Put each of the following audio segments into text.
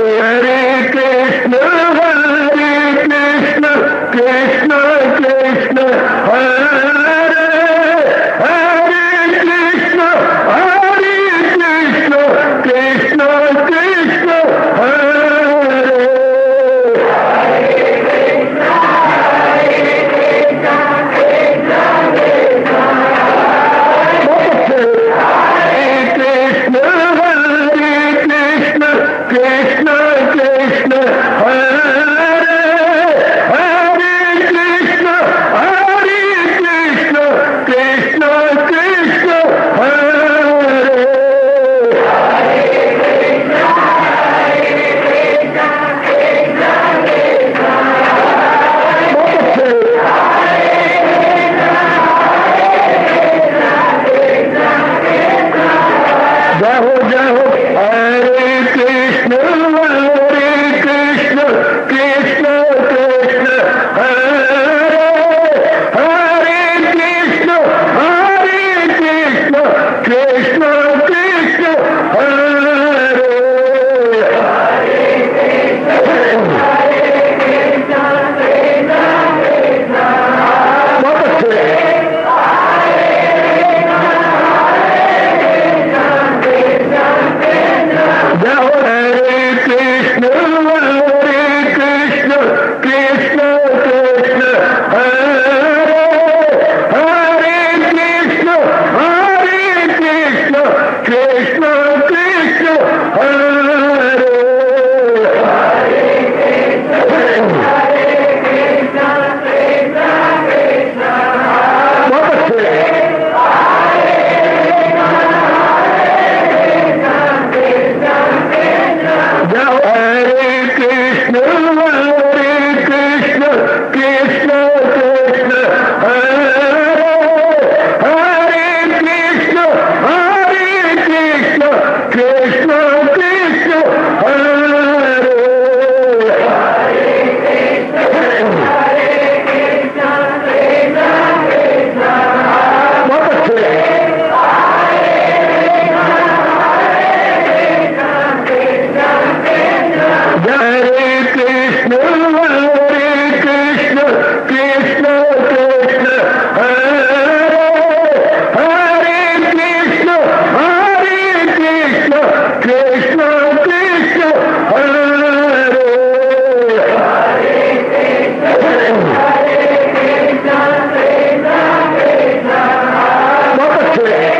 हरे कृष्ण कृष्ण कृष्ण हरे हरे कृष्ण कृष्ण कृष्ण हरे कृष्ण कृष्ण हरे हरे कृष्ण कृष्ण कृष्ण हरे जय हो हरे कृष्ण कृष्ण कृष्ण हरे हरे कृष्ण कृष्ण कृष्ण हरे बहुत अच्छे जय हो हरे कृष्ण कृष्ण कृष्ण हरे हरे कृष्ण कृष्ण कृष्ण हरे बहुत अच्छे जय हो हरे कृष्ण कृष्ण कृष्ण हरे हरे कृष्ण कृष्ण कृष्ण हरे बहुत अच्छे हरे कृष्ण कृष्ण हरे हरे कृष्ण कृष्ण कृष्ण हरे बहुत अच्छे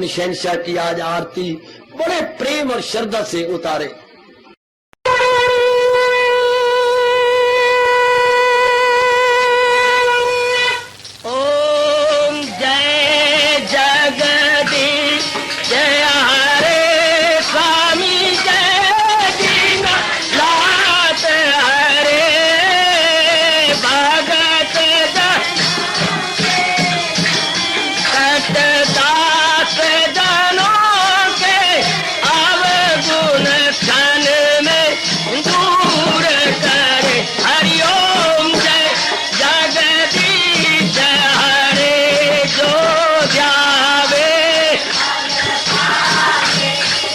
अपनी शहनशाह की आज आरती बड़े प्रेम और श्रद्धा से उतारे। ओम जय जगदीश जय हरे स्वामी जय दीनानाथ हरे भगत दास जनों के अवगुण क्षण में दूर करे। हरिओम जय जगदीश हरे जो जावे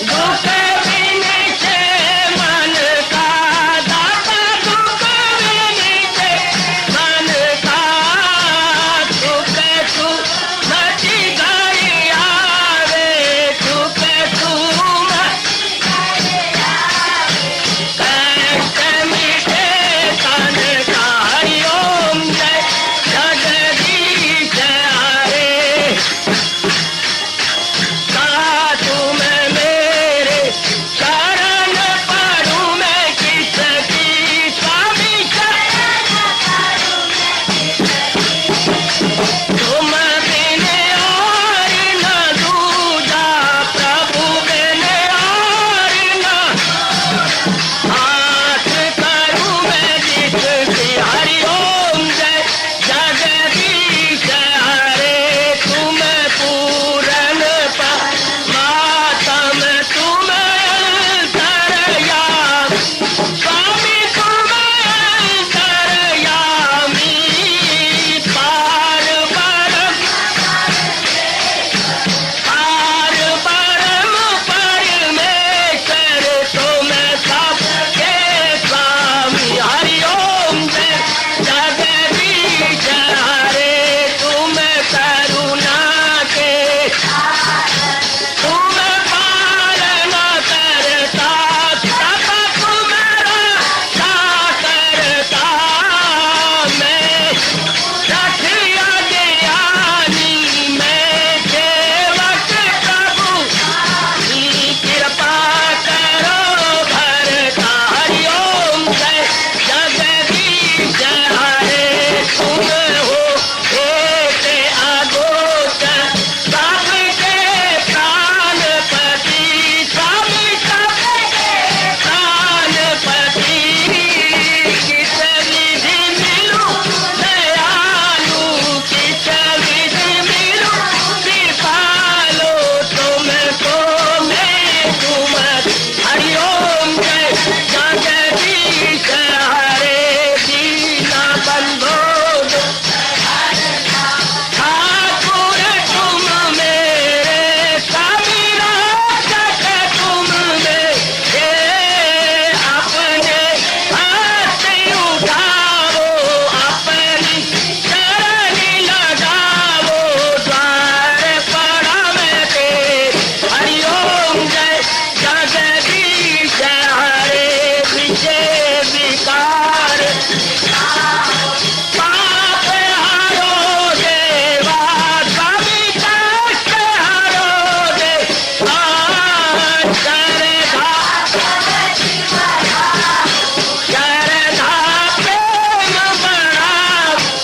दुख विनिचे मन का दाता दुख विनिचे मन का सुख तू मची गई आवे सुख तू कष्ट मिटे तन का। हरिओम जय जगदीश हरे तुम मेरे शरण पड़ूं मैं किसकी स्वामी तुम बिन और न दूजा प्रभु बिन और न हाथ करूं मैं जिसकी। हरिओम जय जगदीश हरे तुम पूरन मातम तुम तरया स्वामी तुम तरयामी पार परम परमेश्वर तुम सबके स्वामी। हरिओम जय जगदीश हरे तुम करुणा के तुम पालना करता सब तुम्हारा करता मैं रखिया ज्ञानी मैं सेवक प्रभु कृपा करो भरता। हरिओम जय जगदीश हरे तुम हो एक अगोचर सबके प्राणपति स्वामी सबके प्राणपति किस विधि मिलूं दयालु किस विधि मिलूं कृपालो तुमको मैं तुम। हरिओम जय जगदीश हरे दीना बंधो ठाकुर तुम मेरे स्वामी रक्षक तुम मेरे अपने हाथ उठाओ अपनी शरण लगाओ द्वार पड़ा मैं तेरे। हरिओम जय जगदीश हरे विजय विकार पाप हरो देवा स्वामी कष्ट हरो देवा श्रद्धा प्रेम बड़ा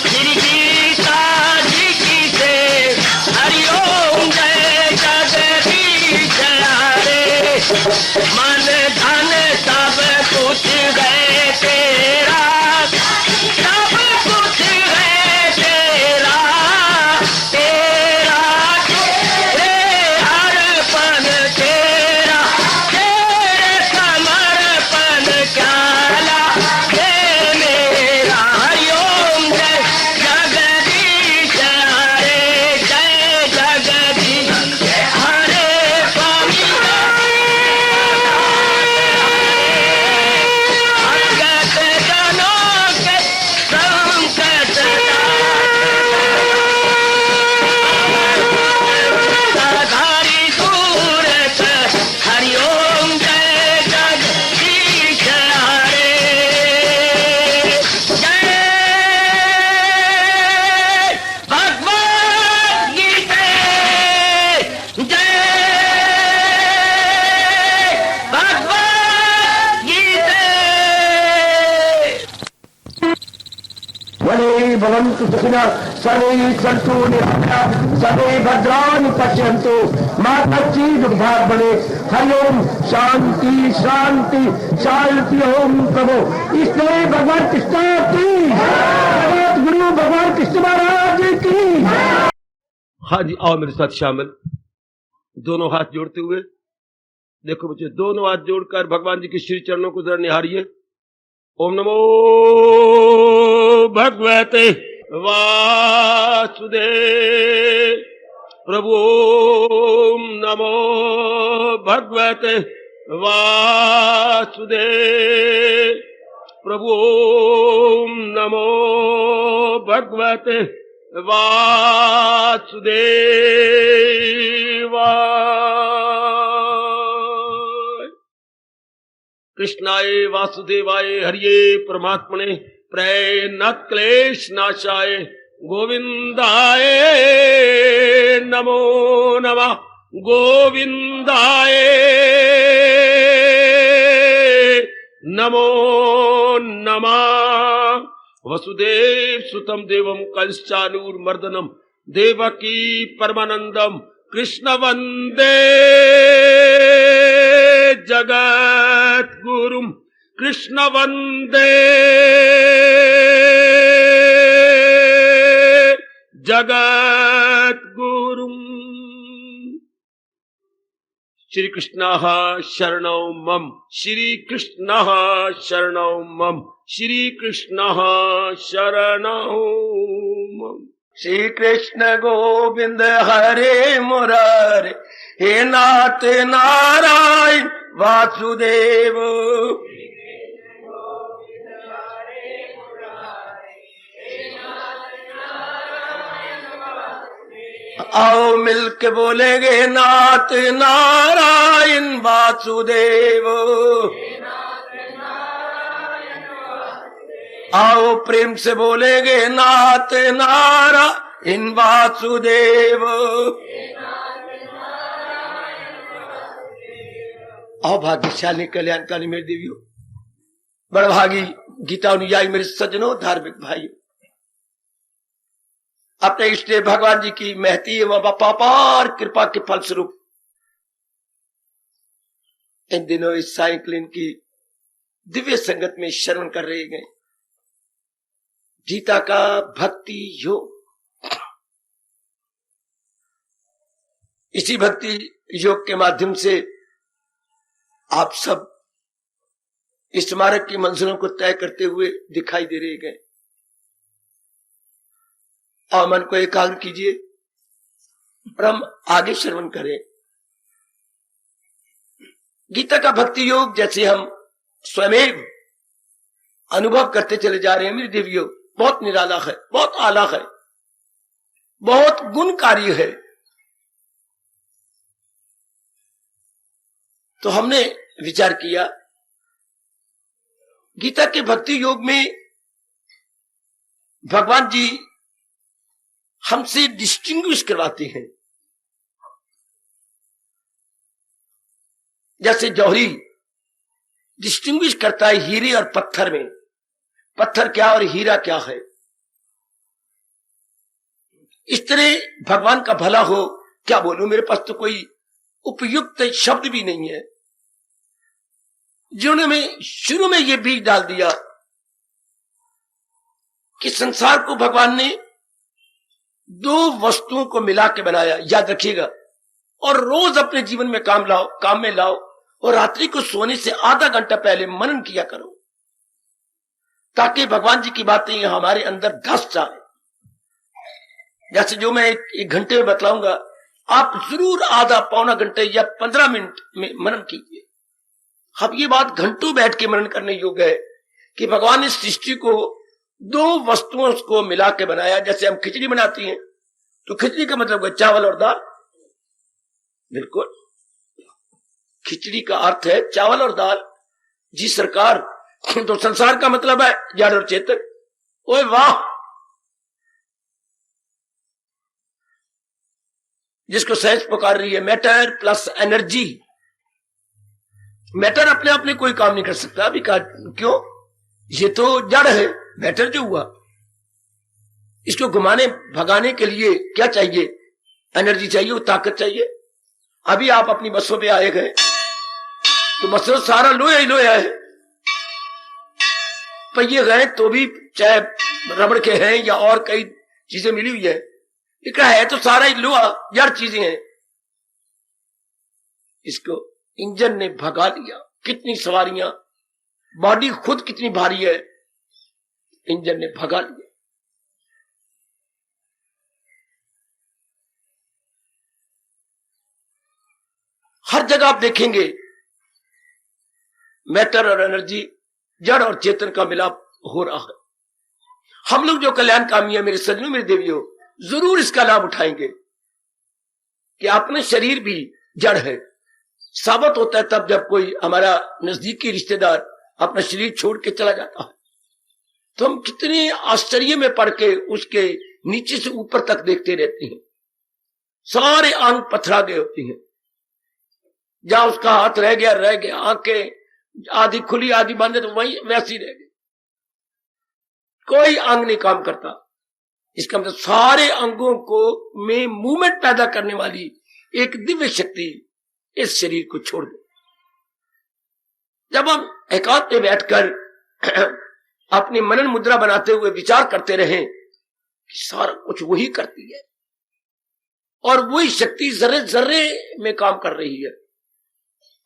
गिरगीता जी की से। हरिओम जय जगदीश हरे मन धन सब कुछ है तेरा सब कुछ है तेरा तेरा तेरे अर्पण तेरा तेरे समर्पण क्या लागे मेरा। हरिओम जय जगदीश हरे जय जगदीश हरे स्वामी भवन्तु सुखिनः सर्वे सन्तु निरामयाः सर्वे भद्राणि पश्यन्तु मा कश्चित् दुर्भाग्यं भवेत्। हरि ओम शांति शांति शांति। ओम प्रभु इसलिए भगवान कृष्ण की गुरु भगवान कृष्ण महाराज की। हाँ जी, आओ मेरे साथ शामिल, दोनों हाथ जोड़ते हुए। देखो बच्चे, दोनों हाथ जोड़कर भगवान जी के श्री चरणों को जरा निहारिए। ओम नमो भगवते वासुदेव प्रभु। ओम नमो भगवते वासुदेव प्रभु। ओम नमो भगवते वासुदेवाय। कृष्णाय वासुदेवाय हरिये परमात्मने प्रेरणात् क्लेश नाशाय गोविंदाय नमो नमः। गोविंदाय नमो नमः। वसुदेव सुतम देवम कंसचानूरमर्दनम देवकी परमानंदम कृष्ण वंदे जगत गुरुम। कृष्ण वंदे जगत गुरुम। श्री कृष्ण शरणौ मम। श्री कृष्ण शरणौ मम। श्री कृष्ण शरणौ मम। श्री कृष्ण गोविंद हरे मुरारे हे नाथ नारायण वासुदेव। आओ मिलके बोलेंगे नाथ नारायण वासुदेव। आओ प्रेम से बोलेंगे नाथ नारायण वासुदेव। आओ भाग्यशाली कल्याणकारी मेरे देवियों, बड़भागी गीता अनुयायी मेरे सज्जनों, धार्मिक भाइयों, अपने इष्ट भगवान जी की महती एवं अपार कृपा के फलस्वरूप इन दिनों इस साइक्लिन की दिव्य संगत में श्रवण कर रहे गए गीता का भक्ति योग। इसी भक्ति योग के माध्यम से आप सब इस स्मारक की मंजिलों को तय करते हुए दिखाई दे रहे गए। और मन को एकाग्र कीजिए और हम आगे श्रवण करें। गीता का भक्ति योग जैसे हम स्वयं अनुभव करते चले जा रहे हैं मेरी देवियों, बहुत निराला है, बहुत आला है, बहुत गुणकारी है। तो हमने विचार किया गीता के भक्ति योग में भगवान जी हमसे डिस्टिंग्विश करवाते हैं। जैसे जौहरी डिस्टिंग्विश करता है हीरे और पत्थर में, पत्थर क्या और हीरा क्या है। इस तरह भगवान का भला हो, क्या बोलूं, मेरे पास तो कोई उपयुक्त शब्द भी नहीं है। जिन्होंने शुरू में यह बीज डाल दिया कि संसार को भगवान ने दो वस्तुओं को मिला के बनाया, याद रखिएगा, और रोज अपने जीवन में काम में लाओ और रात्रि को सोने से आधा घंटा पहले मनन किया करो, ताकि भगवान जी की बातें हमारे अंदर धस जाए। जैसे जो मैं एक घंटे में बतलाऊंगा, आप जरूर आधा पौना घंटे या 15 मिनट में मनन कीजिए। अब ये बात घंटों बैठ के मनन करने योग्य है कि भगवान ने सृष्टि को दो वस्तुओं को मिला के बनाया। जैसे हम खिचड़ी बनाती हैं तो खिचड़ी का मतलब है चावल और दाल। बिल्कुल, खिचड़ी का अर्थ है चावल और दाल। जी सरकार, तो संसार का मतलब है जड़ और चेतन। ओए वाह, जिसको साइंस पुकार रही है मैटर प्लस एनर्जी। मैटर अपने आप में कोई काम नहीं कर सकता। अभी क्यों, ये तो जड़ है, मैटर जो हुआ। इसको घुमाने भगाने के लिए क्या चाहिए? एनर्जी चाहिए, वो ताकत चाहिए। अभी आप अपनी बसों पे आए गए तो बसों सारा लोहा ही लोहा है, पहिए गए तो भी चाहे रबड़ के हैं या और कई चीजें मिली हुई है, इकड़ा है तो सारा ही लोहा यार चीजें हैं। इसको इंजन ने भगा लिया। कितनी सवारियां, बॉडी खुद कितनी भारी है, इंजन ने भगा लिया। हर जगह आप देखेंगे मैटर और एनर्जी, जड़ और चेतन का मिलाप हो रहा है। हम लोग जो कल्याणकामी है मेरे सज्जनों, मेरे देवियों, जरूर इसका लाभ उठाएंगे कि अपने शरीर भी जड़ है। साबित होता है तब जब कोई हमारा नजदीकी रिश्तेदार अपना शरीर छोड़ के चला जाता है, तो हम कितने आश्चर्य में पड़ के उसके नीचे से ऊपर तक देखते रहते हैं। सारे अंग पथरा गए होते हैं, जहां उसका हाथ रह गया, आंखें आधी खुली आधी बंद है तो वही वैसी रह गई, कोई अंग नहीं काम करता। इसका मतलब सारे अंगों को में मूवमेंट पैदा करने वाली एक दिव्य शक्ति इस शरीर को छोड़ दे। जब हम एकांत में बैठकर अपनी मनन मुद्रा बनाते हुए विचार करते रहे कि सारा कुछ वही करती है और वही शक्ति जर्रे जर्रे में काम कर रही है,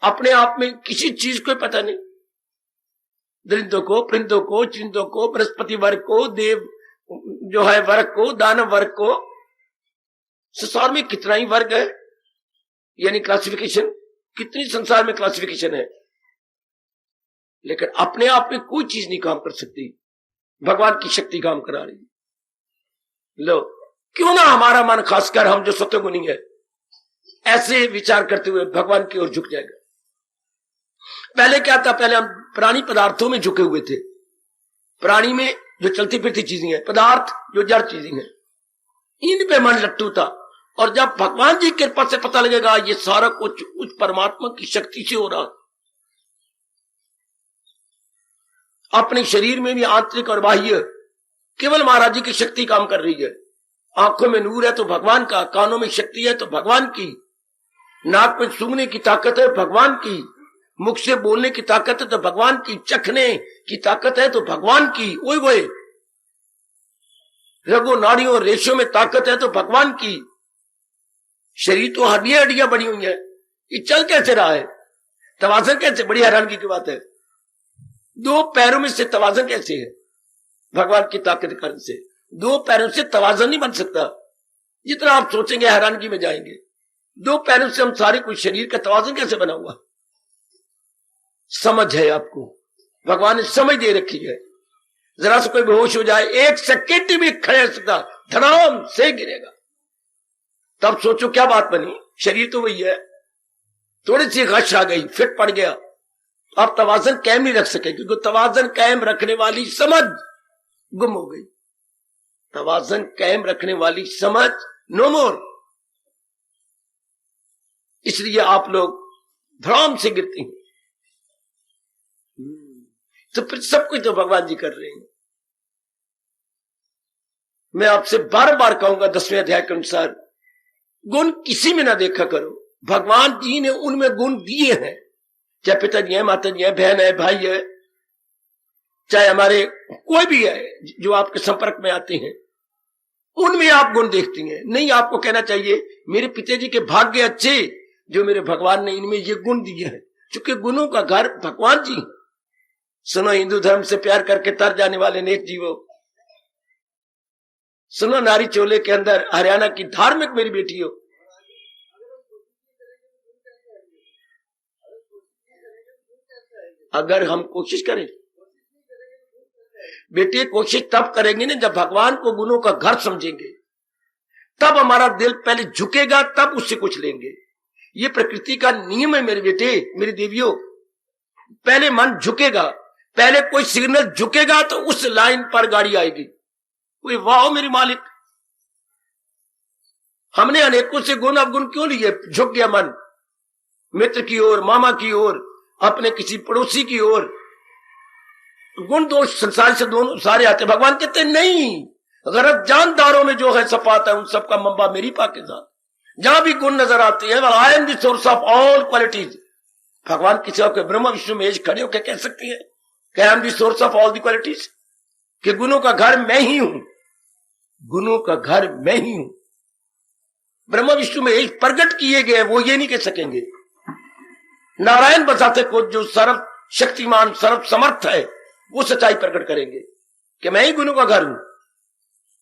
अपने आप में किसी चीज को पता नहीं। दरिंदों को, परिंदों को, चिंदों को, बृहस्पति वर्ग को, देव जो है वर्ग को, दानव वर्ग को, संसार में कितना ही वर्ग है, यानी क्लासिफिकेशन, कितनी संसार में क्लासिफिकेशन है, लेकिन अपने आप में कोई चीज नहीं काम कर सकती। भगवान की शक्ति काम करा रही। लो, क्यों ना हमारा मन, खासकर हम जो सत्वगुणी है, ऐसे विचार करते हुए भगवान की ओर झुक जाएगा। पहले क्या था? पहले हम प्राणी पदार्थों में झुके हुए थे। प्राणी में जो चलती फिरती चीजें हैं, पदार्थ जो जड़ चीजें हैं, इन पे मन लट्टू था। और जब भगवान जी की कृपा से पता लगेगा ये सारा कुछ उस परमात्मा की शक्ति से हो रहा, अपने शरीर में भी आंतरिक और बाह्य केवल महाराज जी की शक्ति काम कर रही है। आंखों में नूर है तो भगवान का, कानों में शक्ति है तो भगवान की, नाक में सूंघने की ताकत है भगवान की, मुख से बोलने की ताकत है तो भगवान की, चखने की ताकत है तो भगवान की, वही रगो नाड़ियों और रेशों में ताकत है तो भगवान की। शरीर तो हड्डियां हड्डियां बनी हुई है, ये चल कैसे रहा है? तवाज़न कैसे? बड़ी हैरानगी की बात है। दो पैरों में से तवाज़न कैसे है? भगवान की ताकत कारण से। दो पैरों से तवाज़न नहीं बन सकता। जितना आप सोचेंगे हैरानगी में जाएंगे। दो पैरों से हम सारे कुछ शरीर का तवाज़न कैसे बना हुआ? समझ है आपको, भगवान ने समझ दे रखी है। जरा से कोई बेहोश हो जाए, एक सेकेंड भी खड़े हो सकता, धड़ाम से गिरेगा। तब सोचो क्या बात बनी। शरीर तो वही है, थोड़ी सी गश आ गई, फिट पड़ गया, आप तवाज़न कायम नहीं रख सके, क्योंकि तवाज़न कायम रखने वाली समझ गुम हो गई। तवाज़न कायम रखने वाली समझ नो मोर। इसलिए आप लोग धड़ाम से गिरते हैं। तो फिर सब कुछ तो भगवान जी कर रहे हैं। मैं आपसे बार बार कहूंगा 10वें अध्याय के अनुसार, गुण किसी में ना देखा करो। भगवान जी ने उनमें गुण दिए हैं, चाहे पिताजी है, माता जी है, बहन है, भाई है, चाहे हमारे कोई भी है जो आपके संपर्क में आते हैं, उनमें आप गुण देखती हैं। नहीं, आपको कहना चाहिए मेरे पिताजी के भाग्य अच्छे जो मेरे भगवान ने इनमें ये गुण दिए हैं, क्योंकि गुणों का घर भगवान जी। सुनो हिंदू धर्म से प्यार करके तर जाने वाले नेक जीवो, सुनो नारी चोले के अंदर हरियाणा की धार्मिक मेरी बेटी हो, अगर हम कोशिश करें, बेटे कोशिश तब करेंगे ना जब भगवान को गुणों का घर समझेंगे, तब हमारा दिल पहले झुकेगा, तब उससे कुछ लेंगे। ये प्रकृति का नियम है मेरे बेटे, मेरी देवियों। पहले मन झुकेगा, पहले कोई सिग्नल झुकेगा तो उस लाइन पर गाड़ी आएगी। कोई वाह मेरे मालिक, हमने अनेकों से गुण अवगुण क्यों लिए? झुक गया मन मित्र की ओर, मामा की ओर, अपने किसी पड़ोसी की ओर। गुण दोष संसार से दोनों सारे आते। भगवान कहते नहीं, गरज जानदारों में जो है सफात है, उन सबका मंबा मेरी पाक के साथ। जहां भी गुण नजर आते हैं, I am the source of all qualities. भगवान किसी और के ब्रह्म विष्णु में खड़े होकर कह सकती है कि I am the source of all the qualities, कि गुणों का घर मैं ही हूं, गुणों का घर मैं ही हूं। ब्रह्म विष्णु में एक प्रकट किए गए, वो ये नहीं कह सकेंगे। नारायण बसाते को जो सर्व शक्तिमान सर्व समर्थ है, वो सच्चाई प्रकट करेंगे कि मैं ही गुणों का घर हूं।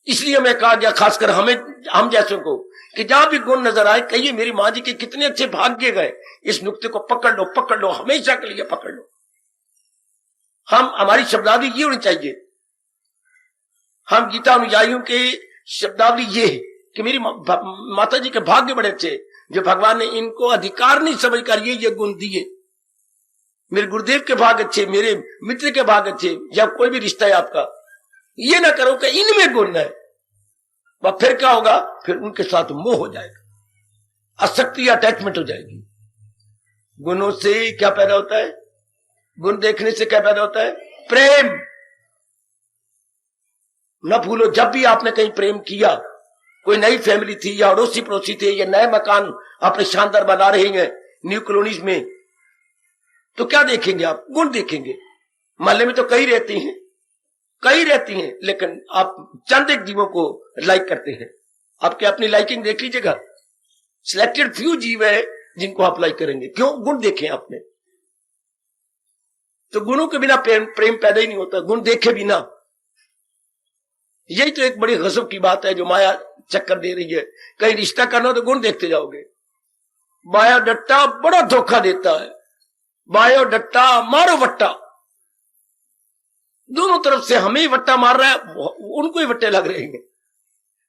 इसलिए मैं कहा गया खासकर हम जैसों को कि जहां भी गुण नजर आए कहिए मेरी मां जी के कितने अच्छे भाग्य गए, इस नुक्ते को पकड़ लो, हमेशा के लिए पकड़ लो। हमारी शब्दावली ये होनी चाहिए, हम गीता अनुयायियों के शब्दावली ये है कि मेरी माता जी के भाग्य बड़े अच्छे, जो भगवान ने इनको अधिकार नहीं समझ कर ये गुण दिए। मेरे गुरुदेव के भाग अच्छे, मेरे मित्र के भाग अच्छे, या कोई भी रिश्ता है आपका, ये ना करो कि इनमें गुण है, वह फिर क्या होगा, फिर उनके साथ मोह हो जाएगा, आसक्ति अटैचमेंट हो जाएगी। गुणों से क्या पैदा होता है, गुण देखने से क्या पैदा होता है, प्रेम। न भूलो जब भी आपने कहीं प्रेम किया, कोई नई फैमिली थी या अड़ोसी पड़ोसी थे या नए मकान अपने शानदार बना रहे हैं न्यू कॉलोनीज में, तो क्या देखेंगे आप, गुण देखेंगे। मोहल्ले में तो कई रहती हैं, लेकिन आप चंद एक जीवों को लाइक करते हैं। आपके अपनी लाइकिंग देख लीजिएगा, सिलेक्टेड फ्यू जीव है जिनको आप लाइक करेंगे। क्यों, गुण देखे आपने। तो गुणों के बिना प्रेम पैदा ही नहीं होता, गुण देखे बिना। यही तो एक बड़ी गजब की बात है जो माया चक्कर दे रही है। कहीं रिश्ता करना हो तो गुण देखते जाओगे। बायोडट्टा बड़ा धोखा देता है, बायोडट्टा मारो वट्टा, दोनों तरफ से हमें ही वट्टा मार रहा है, उनको ही वट्टे लग रहे हैं।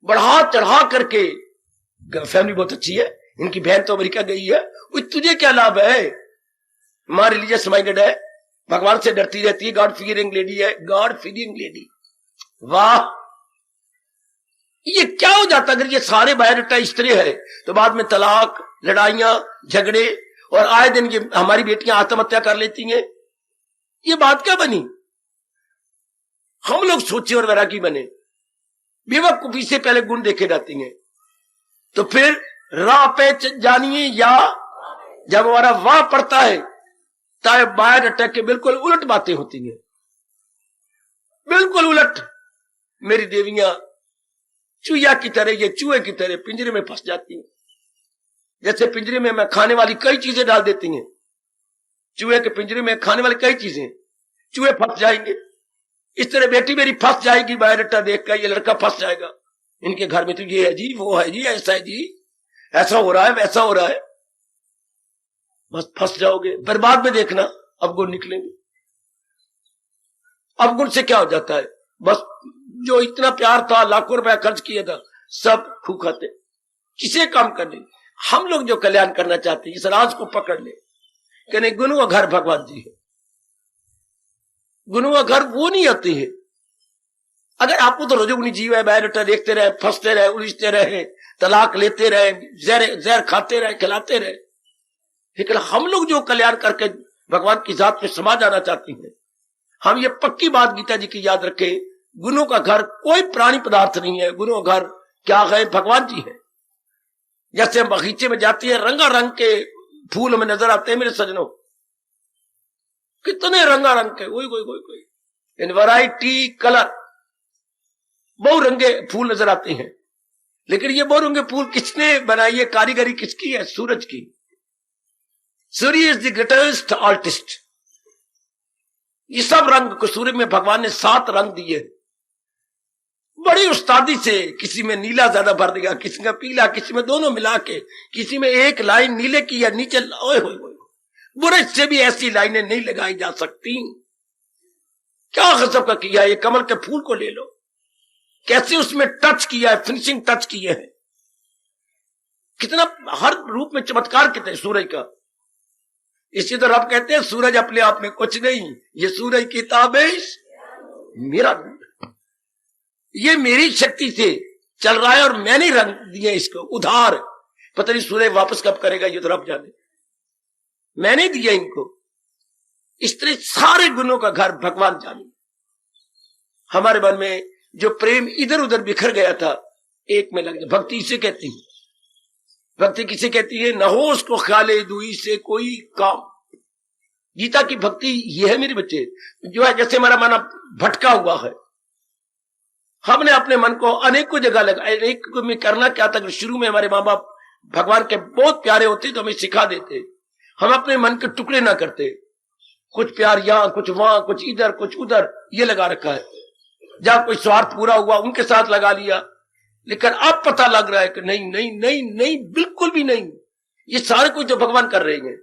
बढ़ा चढ़ा करके फैमिली बहुत अच्छी है, इनकी बहन तो अमेरिका गई है, तुझे क्या लाभ है। मां रिलीजियस माइंडेड है, भगवान से डरती रहती है, गॉड फीयरिंग लेडी है, गॉड फीयरिंग लेडी। वाह, ये क्या हो जाता अगर ये सारे बायोडाटा स्त्री है, तो बाद में तलाक, लड़ाइयां, झगड़े, और आए दिन ये हमारी बेटियां आत्महत्या कर लेती हैं। ये बात क्या बनी। हम लोग सोचे और वैरागी बने, बेवकूफी से पहले गुण देखे जाते हैं, तो फिर राह पे जानिए, या जब हमारा वाह पड़ता है तब बायोडाटा के बिल्कुल उलट बातें होती हैं, बिल्कुल उलट। मेरी देवियां चूहिया की तरह, ये चूहे की तरह पिंजरे में फंस जाती हैं। जैसे पिंजरे में मैं खाने वाली कई चीजें डाल देती हैं, चूहे के पिंजरे में खाने वाली कई चीजें, चूहे फंस जाएंगे। इस तरह बेटी मेरी फंस जाएगी बायोडाटा देखकर, ये लड़का फंस जाएगा। इनके घर में तो ये है जी, वो है जी, ऐसा है जी, ऐसा हो रहा है, वैसा हो रहा है, बस फंस जाओगे। बर्बाद में देखना अब गुण निकलेंगे। अब गुण से क्या हो जाता है, बस जो इतना प्यार था, लाखों रुपया खर्च किया था, सब खू खाते, किसे काम करने। हम लोग जो कल्याण करना चाहते हैं, इस राज को पकड़ ले कि नहीं, गुणों का घर भगवान जी है। गुणों का घर वो नहीं आते हैं। अगर आपको तो रजोगुनी जीव है, बायोडाटा देखते रहे, फंसते रहे, उलझते रहे, तलाक लेते रहे, जहर खाते रहे, खिलाते रहे, लेकिन हम लोग जो कल्याण करके भगवान की जात में समा जाना चाहते हैं, हम ये पक्की बात गीता जी की याद रखें, गुणों का घर कोई प्राणी पदार्थ नहीं है। गुणों का घर क्या है, भगवान जी है। जैसे हम बगीचे में जाते हैं, रंगारंग के फूल हमें नजर आते हैं मेरे सजनों, कितने रंगारंग के, कोई इन वैरायटी कलर, बहुरंगे फूल नजर आते हैं। लेकिन ये बहुरंगे फूल किसने बनाई है, कारीगरी किसकी है, सूरज की। सूर्य इज द ग्रेटेस्ट आर्टिस्ट। ये सब रंग को सूर्य में भगवान ने 7 रंग दिए, बड़ी उस्तादी से। किसी में नीला ज्यादा भर देगा, किसी में पीला, किसी में दोनों मिला के, किसी में एक लाइन नीले की या नीचे, ओए होए होए, बुरे से भी ऐसी लाइनें नहीं लगाई जा सकती। क्या गजब का किया है। ये कमल के फूल को ले लो, कैसे उसमें टच किया है, फिनिशिंग टच किए है, कितना हर रूप में चमत्कार कितने सूरज का। इसी तरह आप कहते हैं सूरज अपने आप में कुछ नहीं, ये सूरज की ताबिश मेरा, ये मेरी शक्ति से चल रहा है और मैंने रंग दिए इसको उधार। पता नहीं सूरज वापस कब करेगा, ये तो रब जाने, मैंने दिया इनको। इस तरह सारे गुणों का घर भगवान जाने। हमारे मन में जो प्रेम इधर उधर बिखर गया था एक में लग गया। भक्ति इसे कहती है। भक्ति किसे कहती है? न हो उसको ख्याले दुई से कोई काम। गीता की भक्ति ये है मेरे बच्चे, जो है जैसे हमारा मन भटका हुआ है, हमने अपने मन को अनेकों जगह लगा, अनेक में करना क्या था। शुरू में हमारे माँ बाप भगवान के बहुत प्यारे होते तो हमें सिखा देते, हम अपने मन के टुकड़े ना करते, कुछ प्यार यहां, कुछ वहां, कुछ इधर, कुछ उधर, ये लगा रखा है। जहां कोई स्वार्थ पूरा हुआ उनके साथ लगा लिया। लेकिन अब पता लग रहा है कि नहीं नहीं नहीं नहीं, बिल्कुल भी नहीं। ये सारे कुछ जो भगवान कर रहे हैं,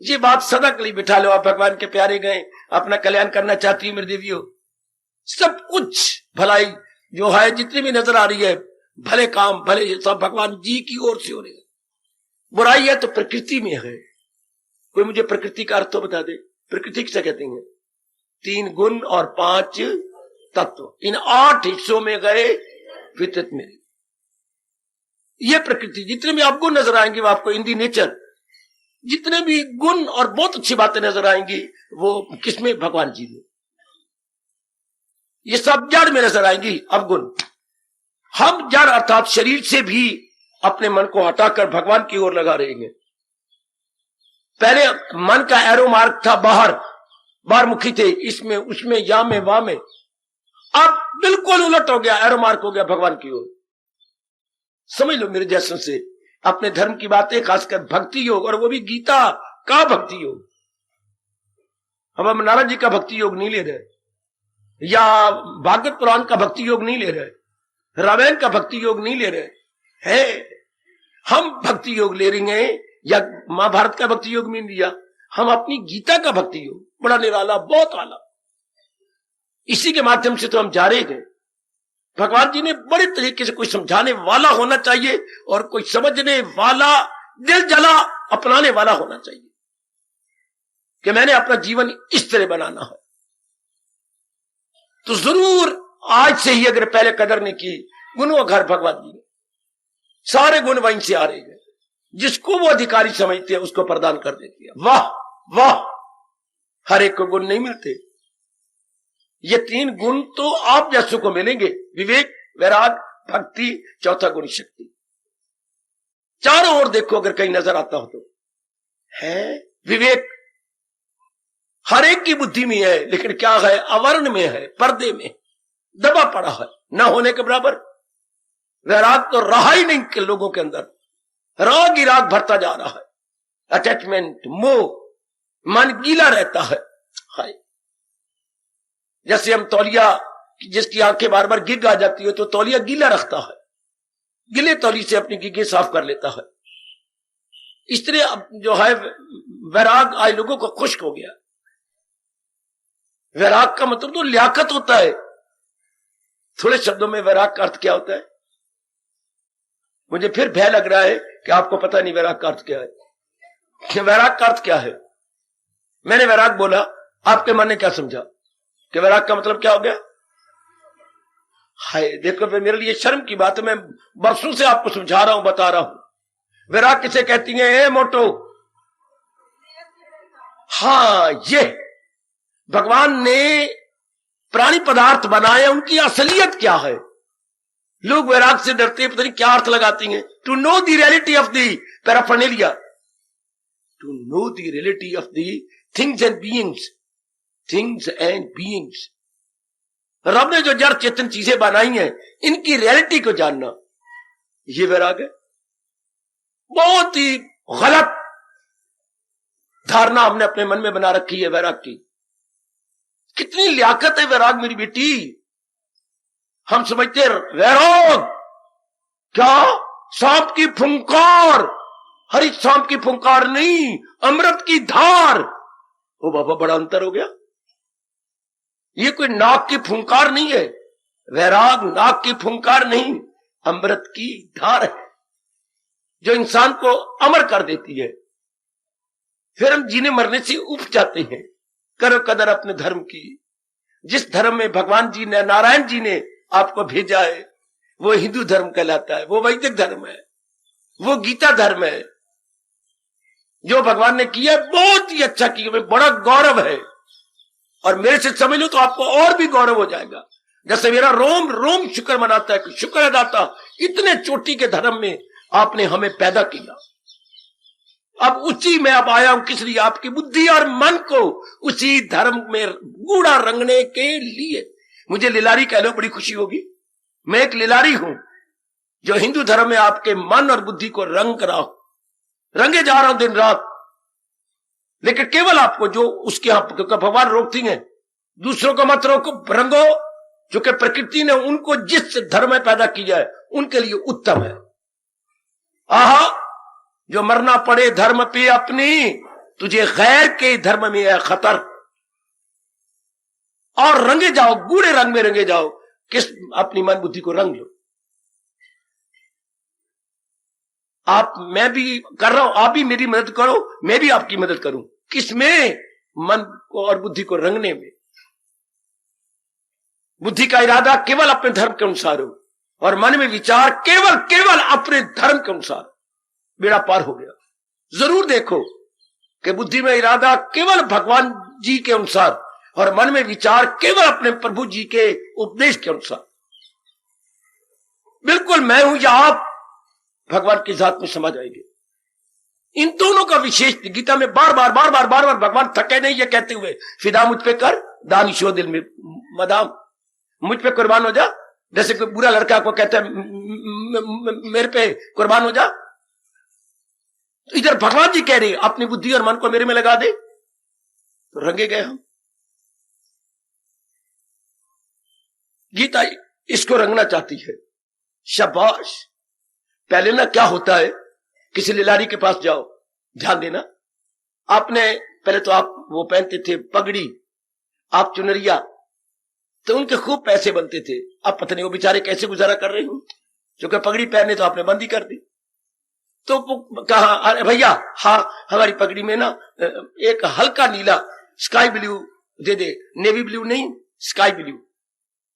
ये बात सदा के लिए बिठा लो। आप भगवान के प्यारे गए, अपना कल्याण करना चाहती हो मेरे देवियों, सब कुछ भलाई जो है जितनी भी नजर आ रही है, भले काम भले सब भगवान जी की ओर से हो रहे हैं। बुराई है तो प्रकृति में है। कोई मुझे प्रकृति का अर्थ तो बता दे। प्रकृति किसे कहते हैं? 3 गुण और 5 तत्व, इन 8 हिस्सों में गए वितरित में। ये प्रकृति, जितने भी आप गुण नजर आएंगे वो आपको इन दी नेचर, जितने भी गुण और बहुत अच्छी बातें नजर आएंगी वो किसमें? भगवान जी में। ये सब जड़ में नजर आएंगी। अब गुण, हम जड़ अर्थात शरीर से भी अपने मन को हटाकर भगवान की ओर लगा रहे हैं। पहले मन का एरो मार्ग था बाहर मुखी थे, इसमें उसमें या में वहां में। अब बिल्कुल उलट हो गया, एरो मार्ग हो गया भगवान की ओर। समझ लो मेरे जैसन से अपने धर्म की बातें, खासकर भक्ति योग, और वो भी गीता का भक्ति योग। हम नारद जी का भक्ति योग नहीं ले रहे, या भागवत पुराण का भक्ति योग नहीं ले रहे, रामायण का भक्ति योग नहीं ले रहे हैं। हम भक्ति योग ले रहे हैं, या महाभारत का भक्ति योग नहीं लिया, हम अपनी गीता का भक्ति योग, बड़ा निराला, बहुत आला, इसी के माध्यम से तो हम जा रहे हैं। भगवान जी ने बड़े तरीके से, कोई समझाने वाला होना चाहिए और कोई समझने वाला, दिल जला अपनाने वाला होना चाहिए कि मैंने अपना जीवन इस तरह बनाना है। तो जरूर आज से ही अगर पहले कदर ने की, गुणों घर भगवान जी ने सारे गुण वहीं से आ रहे हैं। जिसको वो अधिकारी समझते हैं उसको प्रदान कर देती है। वाह वाह, हर एक को गुण नहीं मिलते। ये 3 गुण तो आप जैसों को मिलेंगे, विवेक, वैराग, भक्ति, चौथा गुण शक्ति। चारों ओर देखो अगर कहीं नजर आता हो तो है। विवेक हर एक की बुद्धि में है, लेकिन क्या है? आवरण में है, पर्दे में दबा पड़ा है, न होने के बराबर। वैराग तो रहा ही नहीं के लोगों के अंदर, राग ही राग भरता जा रहा है। अटैचमेंट, मोह, मन गीला रहता है। हाय, जैसे हम तौलिया, जिसकी आंखें बार बार गिग आ जाती है तो तौलिया गीला रखता है, गिले तौली से अपनी गिगे साफ कर लेता है। इस तरह अब जो है वैराग आए लोगों को खुश्क हो गया। वैराग का मतलब तो लियाकत होता है। थोड़े शब्दों में वैराग का अर्थ क्या होता है? मुझे फिर भय लग रहा है कि आपको पता नहीं वैराग का अर्थ क्या है। वैराग का अर्थ क्या है? मैंने वैराग बोला, आपके मन ने क्या समझा कि वैराग का मतलब क्या हो गया? हाय, देखो फिर मेरे लिए शर्म की बात है, मैं बरसों से आपको समझा रहा हूं, बता रहा हूं। वैराग किसे कहती है? ए मोटो, हाँ, ये भगवान ने प्राणी पदार्थ बनाए, उनकी असलियत क्या है? लोग वैराग से डरते हैं, पता नहीं क्या अर्थ लगाती हैं। To know the reality of the paraphernalia, to know the reality of the things and beings, things and beings. रब ने जो जड़ चेतन चीजें बनाई हैं, इनकी रियलिटी को जानना, ये वैराग है। बहुत ही गलत धारणा हमने अपने मन में बना रखी है वैराग की। कितनी लियाकत है वैराग मेरी बेटी। हम समझते वैराग क्या? सांप की फुंकार, हरी सांप की फुंकार नहीं, अमृत की धार। ओ बाबा, बड़ा अंतर हो गया। ये कोई नाक की फुंकार नहीं है, वैराग नाक की फुंकार नहीं, अमृत की धार है जो इंसान को अमर कर देती है। फिर हम जीने मरने से उब जाते हैं। करो कदर अपने धर्म की। जिस धर्म में भगवान जी ने, नारायण जी ने आपको भेजा है, वो हिंदू धर्म कहलाता है, वो वैदिक धर्म है, वो गीता धर्म है। जो भगवान ने किया बहुत ही अच्छा किया, बड़ा गौरव है। और मेरे से समझ लो तो आपको और भी गौरव हो जाएगा। जैसे मेरा रोम रोम शुक्र मनाता है, शुक्र है दाता, इतने चोटी के धर्म में आपने हमें पैदा किया। अब उसी में अब आया हूं, किस लिए? आपकी बुद्धि और मन को उसी धर्म में गूढ़ा रंगने के लिए। मुझे लिलारी कह लो, बड़ी खुशी होगी। मैं एक लिलारी हूं जो हिंदू धर्म में आपके मन और बुद्धि को रंग रहा हूं, रंगे जा रहा हूं दिन रात। लेकिन केवल आपको जो उसके भगवान रोकती हैं, दूसरों को मत रोको, रंगो। जो कि प्रकृति ने उनको जिस धर्म में पैदा किया है उनके लिए उत्तम है। आहा, जो मरना पड़े धर्म पे अपनी, तुझे गैर के धर्म में है खतर। और रंगे जाओ, गूढ़े रंग में रंगे जाओ। किस? अपनी मन बुद्धि को रंग लो। आप, मैं भी कर रहा हूं, आप भी मेरी मदद करो, मैं भी आपकी मदद करूं। किसमें? मन को और बुद्धि को रंगने में। बुद्धि का इरादा केवल अपने धर्म के अनुसार हो और मन में विचार केवल केवल अपने धर्म के अनुसार। बेड़ा पार हो गया। जरूर देखो कि बुद्धि में इरादा केवल भगवान जी के अनुसार और मन में विचार केवल अपने प्रभु जी के उपदेश के अनुसार। बिल्कुल मैं हूं या आप, भगवान की जात में समझ आएंगे। इन दोनों का विशेष गीता में बार बार बार बार बार बार भगवान थके नहीं ये कहते हुए, फिदा मुझ पे कर, दान ईश्वर दिल में मदाम, मुझ पे कुर्बान हो जा। जैसे कोई बुरा लड़का को कहता है मेरे पे कुर्बान हो जा, तो इधर भगवान जी कह रहे हैं अपनी बुद्धि और मन को मेरे में लगा दे, तो रंगे गए हम। गीता इसको रंगना चाहती है। शाबाश। पहले ना क्या होता है, किसी लिलारी के पास जाओ, ध्यान देना, आपने पहले तो आप वो पहनते थे पगड़ी, आप चुनरिया, तो उनके खूब पैसे बनते थे। अब पता नहीं वो बेचारे कैसे गुजारा कर रहे हो, क्योंकि पगड़ी पहने तो आपने बंदी कर दी। तो कहा, अरे भैया, हाँ हमारी पगड़ी में ना एक हल्का नीला स्काई ब्लू दे दे, नेवी ब्लू नहीं, स्काई ब्लू।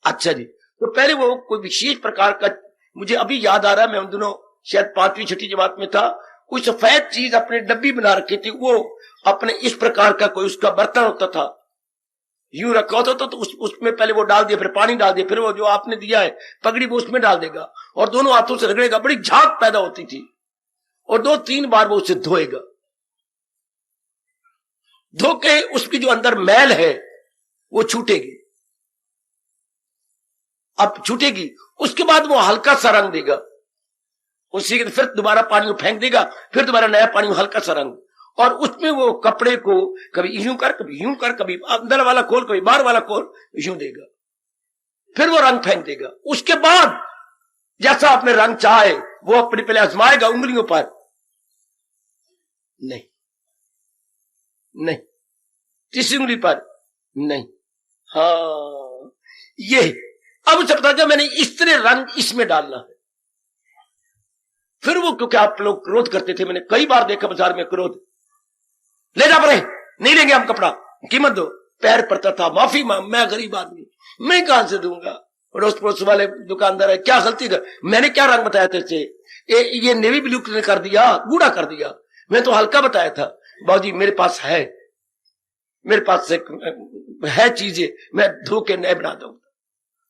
अच्छा जी। तो पहले वो कोई विशेष प्रकार का, मुझे अभी याद आ रहा है, मैं उन दिनों शायद 5वीं 6ठी जमात में था, कोई सफेद चीज अपने डब्बी बना रखी थी, वो अपने इस प्रकार का कोई उसका बर्तन होता था, यूं रखा होता तो उसमें पहले वो डाल दिया, फिर पानी डाल दिया, फिर वो जो आपने दिया है पगड़ी वो उसमें डाल देगा और दोनों हाथों से रगड़ेगा। बड़ी झाग पैदा होती थी और 2-3 बार वो उसे धोएगा। धो के उसकी जो अंदर मैल है वो छूटेगी। अब छूटेगी, उसके बाद वो हल्का सा रंग देगा, उसी के फिर दोबारा पानी को फेंक देगा, फिर दोबारा नया पानी में हल्का सा रंग, और उसमें वो कपड़े को कभी यूं कर, कभी यूं कर, कभी अंदर वाला खोल, कभी बाहर वाला खोल, यूं देगा, फिर वो रंग फेंक देगा। उसके बाद जैसा आपने रंग चाहे वो अपनी पहले आजमाएगा उंगलियों पर, नहीं नहीं, तीसरी उंगली पर नहीं, हाँ ये। अब उसे पता चला मैंने इस तरह रंग इसमें डालना है। फिर वो, क्योंकि आप लोग क्रोध करते थे, मैंने कई बार देखा बाजार में क्रोध, ले जा परे, नहीं लेंगे हम कपड़ा, कीमत दो, पैर पड़ता था, माफी मांग, मैं गरीब आदमी, मैं कहां से दूंगा, पड़ोस पड़ोस वाले दुकानदार है, क्या गलती कर, मैंने क्या रंग बताया थे, ये नेवी ब्लू ने कर दिया, गूढ़ा कर दिया, मैं तो हल्का बताया था। बाबूजी मेरे पास है, मेरे पास से है चीजें, मैं धो के नए बना दूंगा,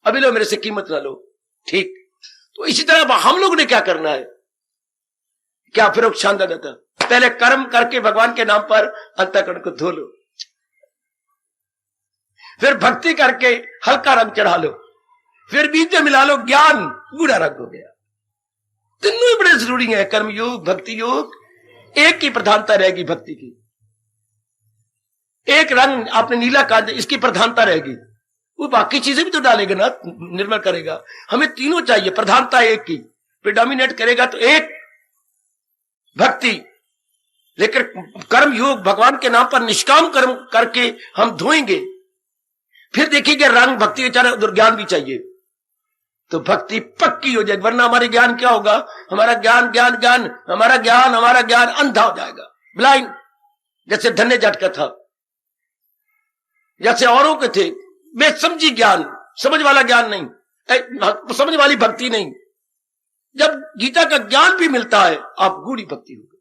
अभी लो मेरे से कीमत ना लो, ठीक। तो इसी तरह हम लोग ने क्या करना है, क्या फिर शानदार देता, पहले कर्म करके भगवान के नाम पर अंतःकरण को धो लो, फिर भक्ति करके हल्का रंग चढ़ा लो, फिर बीच में मिला लो ज्ञान, गूढ़ा रंग हो गया। तीनों ही बड़े जरूरी है, कर्म योग, भक्ति योग। एक की प्रधानता रहेगी भक्ति की, एक रंग आपने नीला काट, इसकी प्रधानता रहेगी, वो बाकी चीजें भी तो डालेगा ना, निर्मल करेगा। हमें तीनों चाहिए, प्रधानता एक की प्रिडोमिनेट करेगा तो एक भक्ति, लेकिन कर्म योग भगवान के नाम पर निष्काम कर्म करके हम धोएंगे, फिर देखेंगे रंग भक्ति के चाहे उधर ज्ञान भी चाहिए, तो भक्ति पक्की हो जाएगी। वरना हमारे ज्ञान क्या होगा, हमारा ज्ञान ज्ञान ज्ञान, हमारा ज्ञान अंधा हो जाएगा, ब्लाइंड, जैसे धन्य जट का था, जैसे औरों के थे, बेसमझी ज्ञान, समझ वाला ज्ञान नहीं, समझ वाली भक्ति नहीं। जब गीता का ज्ञान भी मिलता है, आप गूढ़ी भक्ति हो गई,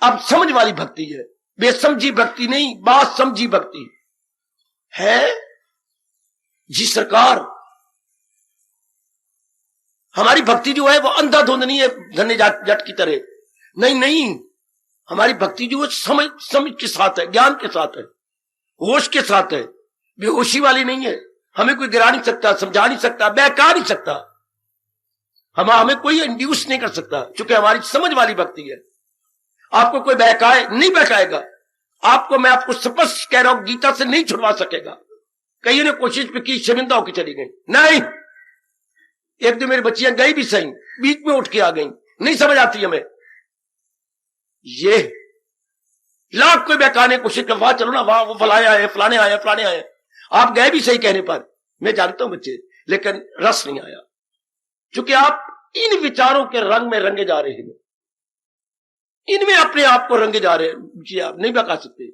आप समझ वाली भक्ति है, बेसमझी भक्ति नहीं, बात समझी भक्ति है। जी सरकार, हमारी भक्ति जो है वो अंधाधुंध नहीं है धन्य जट की तरह, नहीं नहीं, हमारी भक्ति जो है समझ के साथ है, ज्ञान के साथ है, होश के साथ है, बेहोशी वाली नहीं है। हमें कोई गिरा नहीं सकता, समझा नहीं सकता, बहका नहीं सकता, हमें कोई इंड्यूस नहीं कर सकता, क्योंकि हमारी समझ वाली भक्ति है। आपको कोई बहकाए नहीं बहकाएगा आपको, मैं आपको स्पष्ट कह रहा हूं, गीता से नहीं छुड़वा सकेगा। कईयों ने कोशिश भी की, शर्मिंदा होकर चली गई, नहीं, एक दो मेरी बच्चियां गई भी सही, बीच में उठ के आ गई, नहीं समझ आती हमें। ये लाख कोई बहकाने की कोशिश कर, वहां चलो ना, वहां वो फलाया है, फलाने आए, फलाने आए, आप गए भी सही कहने पर, मैं जानता हूं बच्चे, लेकिन रस नहीं आया, क्योंकि आप इन विचारों के रंग में रंगे जा रहे हैं, इनमें अपने आप को रंगे जा रहे हैं जी, आप नहीं बहका सकते।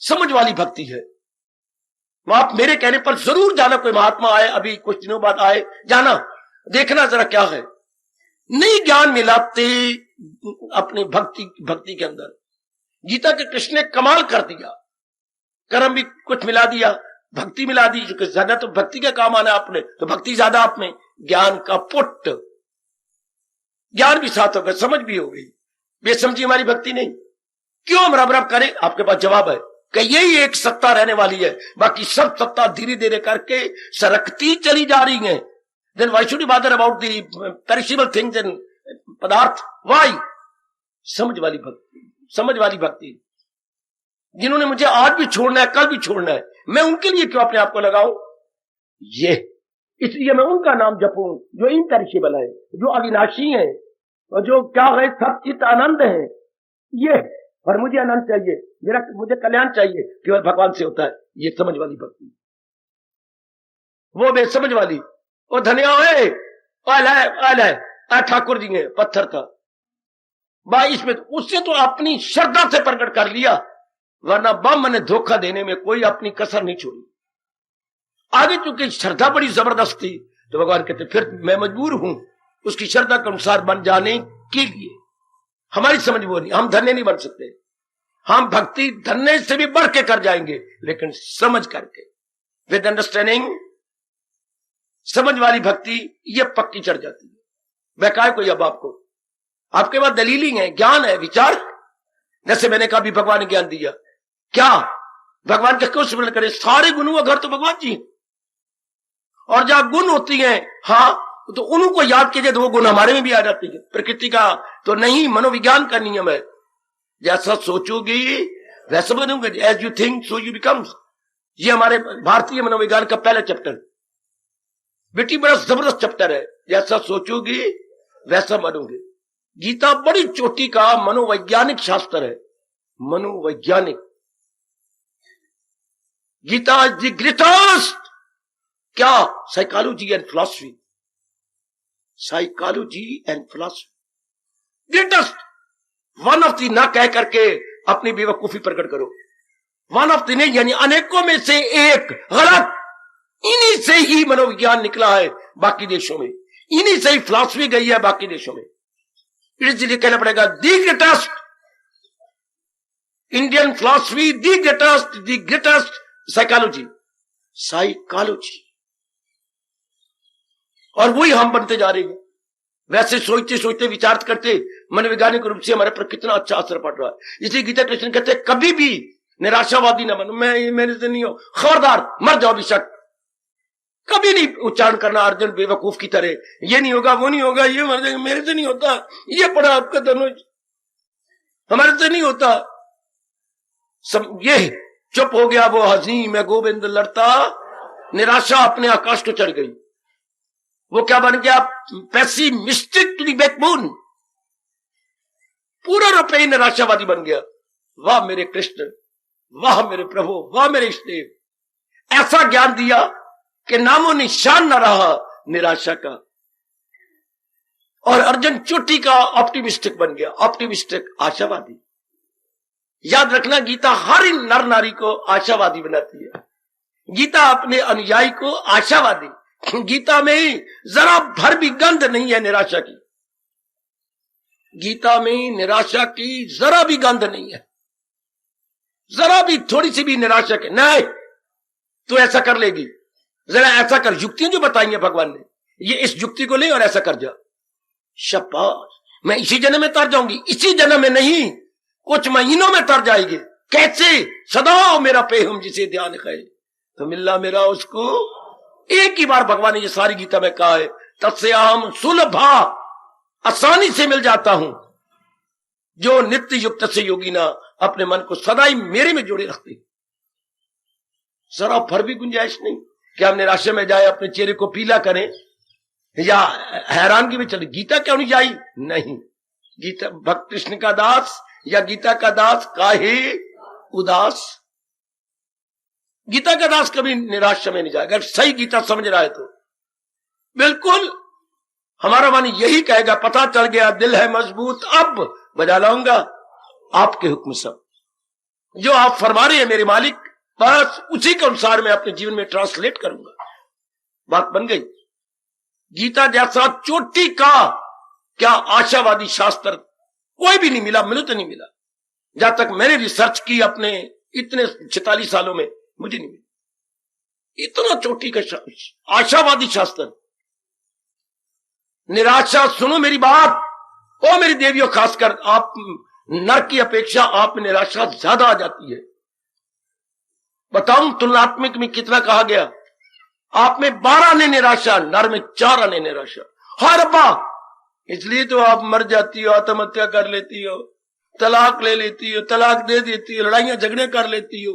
समझ वाली भक्ति है। आप मेरे कहने पर जरूर जाना, कोई महात्मा आए, अभी कुछ दिनों बाद आए, जाना देखना जरा क्या है, नहीं ज्ञान मिलाते अपनी भक्ति के अंदर। गीता के कृष्ण ने कमाल कर दिया, कर्म भी कुछ मिला दिया, भक्ति मिला दी, क्योंकि ज्यादा तो भक्ति का काम आना आपने, तो भक्ति ज्यादा आप में, ज्ञान का पुट, ज्ञान भी साथ होगा, समझ भी हो गई, बेसमझी हमारी भक्ति नहीं। क्यों हम रब रब करें? आपके पास जवाब है कि यही एक सत्ता रहने वाली है, बाकी सब सत्ता धीरे धीरे करके सरकती चली जा रही है। Then why should you bother about the perishable things and पदार्थ? व्हाई? समझ वाली भक्ति, समझ वाली भक्ति, जिन्होंने मुझे आज भी छोड़ना है, कल भी छोड़ना है, मैं उनके लिए क्यों अपने आप को लगाऊं? ये इसलिए मैं उनका नाम जपूं जो इनपेरिशेबल है, जो अविनाशी है, और जो क्या है, सचित आनंद है। ये और मुझे आनंद चाहिए, मुझे कल्याण चाहिए, केवल भगवान से होता है। ये समझ वाली भक्ति, वो बेसमझ वाली, वो धनिया है, ठाकुर जी ने पत्थर था बाईस में, उससे तो अपनी श्रद्धा से प्रकट कर लिया, वरना बम ने धोखा देने में कोई अपनी कसर नहीं छोड़ी। आगे चूंकि श्रद्धा बड़ी जबरदस्त थी, तो भगवान कहते फिर मैं मजबूर हूं उसकी श्रद्धा के अनुसार बन जाने के लिए। हमारी समझ वो नहीं, हम धन्य नहीं बन सकते, हम भक्ति धन्य से भी बढ़ के कर जाएंगे, लेकिन समझ करके, विद अंडरस्टैंडिंग। समझ वाली भक्ति ये पक्की चढ़ जाती है। बहकाए कोई अब आपको, आपके पास दलील है, ज्ञान है, विचार, जैसे मैंने कहा भी भगवान ने ज्ञान दिया, क्या भगवान का क्यों स्मरण करें? सारे गुणों का घर तो भगवान जी, और जहां गुण होती हैं, हाँ, तो उनको याद कीजिए, तो वो गुण हमारे में भी आ जाती है। प्रकृति का तो नहीं, मनोविज्ञान का नियम है, जैसा सोचोगी वैसा बनोगे, as you think so you becomes. ये हमारे भारतीय मनोविज्ञान का पहला चैप्टर, बेटी बड़ा जबरदस्त चैप्टर है, जैसा सोचोगी वैसा बनोगे। गीता बड़ी चोटी का मनोवैज्ञानिक शास्त्र है, मनोवैज्ञानिक। गीता इज द ग्रेटेस्ट, क्या? Psychology and philosophy, psychology and philosophy greatest. One of the ना कह करके अपनी बेवकूफी प्रकट करो, वन ऑफ दी नहीं, यानी अनेकों में से एक गलत। इन्हीं से ही मनोविज्ञान निकला है बाकी देशों में, इन्हीं से ही फिलॉसफी गई है बाकी देशों में। इसलिए कहना पड़ेगा the greatest Indian philosophy, the greatest psychology, psychology. और वही हम बनते जा रहे हैं। वैसे सोचते सोचते विचार करते मनोवैज्ञानिक रूप से हमारे पर कितना अच्छा असर पड़ रहा है। इसलिए गीता कृष्ण कहते हैं कभी भी निराशावादी न बनो, मैं मेरे से नहीं हो, खबरदार मर जाओ बेशक, कभी नहीं उच्चारण करना अर्जुन बेवकूफ की तरह, ये नहीं होगा, वो नहीं होगा, ये मर जाएगा, मेरे से नहीं होता, ये पड़ा आपका धनुष, हमारे से नहीं होता। ये चुप हो गया वो हसी में गोविंद लड़ता, निराशा अपने आकाश को चढ़ गई। वो क्या बन गया? पेसिमिस्टिक टू द बैकबोन, पूरा रुपये निराशावादी बन गया। वाह मेरे कृष्ण, वाह मेरे प्रभु, वाह मेरे इष्टदेव, ऐसा ज्ञान दिया कि नामो निशान न रहा निराशा का। और अर्जुन चोटी का ऑप्टिमिस्टिक बन गया, ऑप्टिमिस्टिक, आशावादी। याद रखना, गीता हर नर नारी को आशावादी बनाती है। गीता अपने अनुयायी को आशावादी, गीता में जरा भर भी गंध नहीं है निराशा की, गीता में निराशा की जरा भी गंध नहीं है, जरा भी थोड़ी सी भी निराशा के नहीं, तो ऐसा कर लेगी, जरा ऐसा कर, युक्तियां जो बताई हैं भगवान ने, ये इस युक्ति को ले और ऐसा कर जा, शाबाश, मैं इसी जन्म में तर जाऊंगी। इसी जन्म में नहीं, कुछ महीनों में तर जाएगी। कैसे? सदा मेरा पेहम जिसे ध्यान है, तो मिलना मेरा उसको। एक ही बार भगवान ने ये सारी गीता में कहा है, तस्याम सुलभा, आसानी से मिल जाता हूं। जो नित्य युक्त से योगी ना अपने मन को सदा ही मेरे में जोड़े रखते, जरा भर भी गुंजाइश नहीं कि हम निराशा में जाए, अपने चेहरे को पीला करें या हैरानगी में चले। गीता क्यों नहीं जाई? नहीं, गीता भक्त कृष्ण का दास या गीता का दास काहे उदास। गीता का दास कभी निराशा में नहीं जाएगा, अगर सही गीता समझ रहा है तो। बिल्कुल हमारा मन यही कहेगा, पता चल गया दिल है मजबूत, अब बजा लाऊंगा आपके हुक्म सब। जो आप फरमा रहे हैं मेरे मालिक, बस उसी के अनुसार मैं अपने जीवन में ट्रांसलेट करूंगा। बात बन गई। गीता जैसा चोटी का क्या आशावादी शास्त्र कोई भी नहीं मिला, मुझे तो नहीं मिला। जहां तक मैंने रिसर्च की अपने इतने 46 सालों में, मुझे नहीं मिला इतना चोटी का आशावादी शास्त्र। निराशा, सुनो मेरी बात, ओ मेरी देवियों, खासकर आप नर की अपेक्षा आप में निराशा ज्यादा आ जाती है। बताऊं तुलनात्मक में कितना कहा गया? आप में 12 आने निराशा, नर में 4 आने निराशा। हर बार इसलिए तो आप मर जाती हो, आत्महत्या कर लेती हो, तलाक ले लेती हो, तलाक दे देती हो, लड़ाइयां झगड़े कर लेती हो।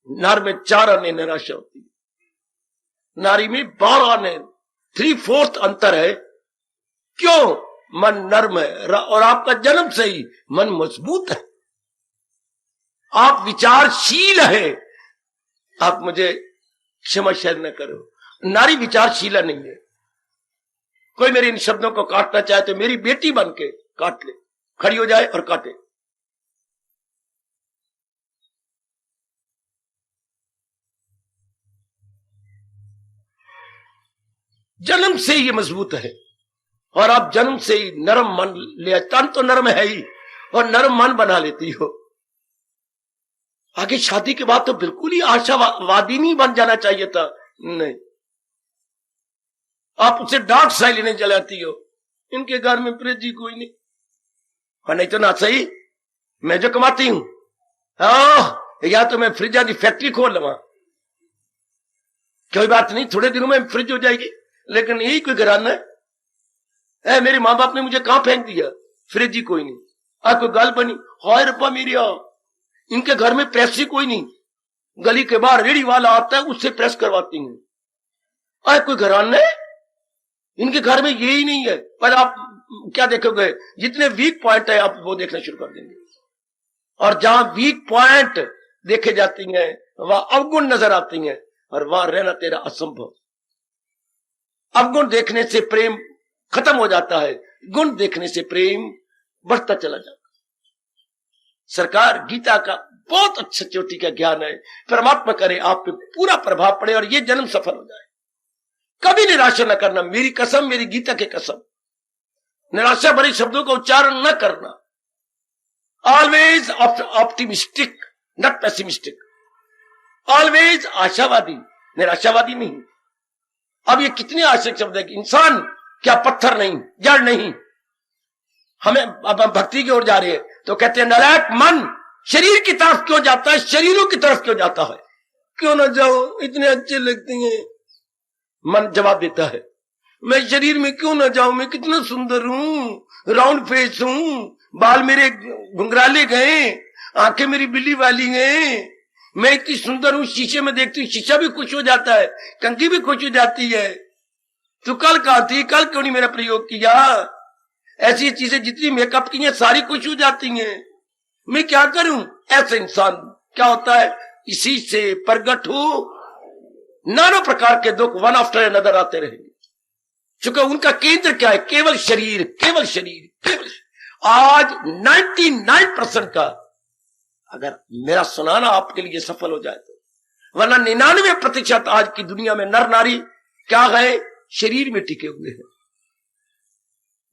नर में 4 आने निराशा होती है, नारी में 12 आने, 3/4 अंतर है। क्यों? मन नर्म है और आपका जन्म से ही मन मजबूत है, आप विचारशील है। आप मुझे क्षमा शर न करो, नारी विचारशीला नहीं है। कोई मेरे इन शब्दों को काटना चाहे तो मेरी बेटी बन के काट ले, खड़ी हो जाए और काटे। जन्म से ही ये मजबूत है और आप जन्म से ही नरम मन ले, तन तो नरम है ही और नरम मन बना लेती हो। आगे शादी के बाद तो बिल्कुल ही आशावादी नहीं बन जाना चाहिए था। नहीं, आप उससे डार्क साइड लेने चलाती हो। इनके घर में फ्रिज ही कोई नहीं, और नहीं तो ना सही मैं जो कमाती हूं, या तो मैं फ्रिज की फैक्ट्री खोल लवा। कोई बात नहीं, थोड़े दिनों में फ्रिज हो जाएगी। लेकिन यही कोई घराना है, मेरे माँ बाप ने मुझे कहां फेंक दिया, फ्रिज ही कोई नहीं। कोई गल बनी, हाय रब्बा मेरी, इनके घर में प्रेस ही कोई नहीं, गली के बाहर रेडी वाला आता है उससे प्रेस करवाती हूं। कोई घराना है, इनके घर में ये ही नहीं है। पर आप क्या देखोगे, जितने वीक पॉइंट है आप वो देखना शुरू कर देंगे, और जहां वीक पॉइंट देखे जाती हैं वहां अवगुण नजर आती हैं, और वहां रहना तेरा असंभव। अवगुण देखने से प्रेम खत्म हो जाता है, गुण देखने से प्रेम बढ़ता चला जाता है। सरकार गीता का बहुत अच्छा चोटी का ज्ञान है। परमात्मा करे आप पे पूरा प्रभाव पड़े और ये जन्म सफल हो जाए। कभी निराशा न करना, मेरी कसम, मेरी गीता की कसम। निराशा भरे शब्दों का उच्चारण न करना। Always optimistic, not pessimistic. Always आशावादी, निराशावादी नहीं। अब ये कितने आवश्यक शब्द है कि इंसान क्या पत्थर नहीं, जड़ नहीं। हमें अब हम भक्ति की ओर जा रहे हैं तो कहते हैं नालायक मन शरीर की तरफ क्यों जाता है, शरीरों की तरफ क्यों जाता है? क्यों ना जाओ, इतने अच्छे लगते हैं। मन जवाब देता है, मैं शरीर में क्यों ना जाऊं, मैं कितना सुंदर हूं, राउंड फेस हूं, बाल मेरे घुंघराले गए, आंखें मेरी बिल्ली वाली हैं, मैं इतनी सुंदर हूं। शीशे में देखती हूँ, शीशा भी खुश हो जाता है, कंघी भी खुश हो जाती है। तो कल कहां थी, कल क्यों नहीं मेरा प्रयोग किया? ऐसी चीजें जितनी मेकअप की हैं सारी खुश हो जाती हैं, मैं क्या करूं? ऐसे इंसान क्या होता है, इसी से प्रगट हो नाना प्रकार के दुख वन आफ्टर अनदर आते रहेंगे। चूंकि उनका केंद्र क्या है, केवल शरीर, केवल शरीर, केवल। आज 99% का अगर मेरा सुनाना आपके लिए सफल हो जाए तो, वरना 99% आज की दुनिया में नर नारी क्या है, शरीर में टिके हुए हैं।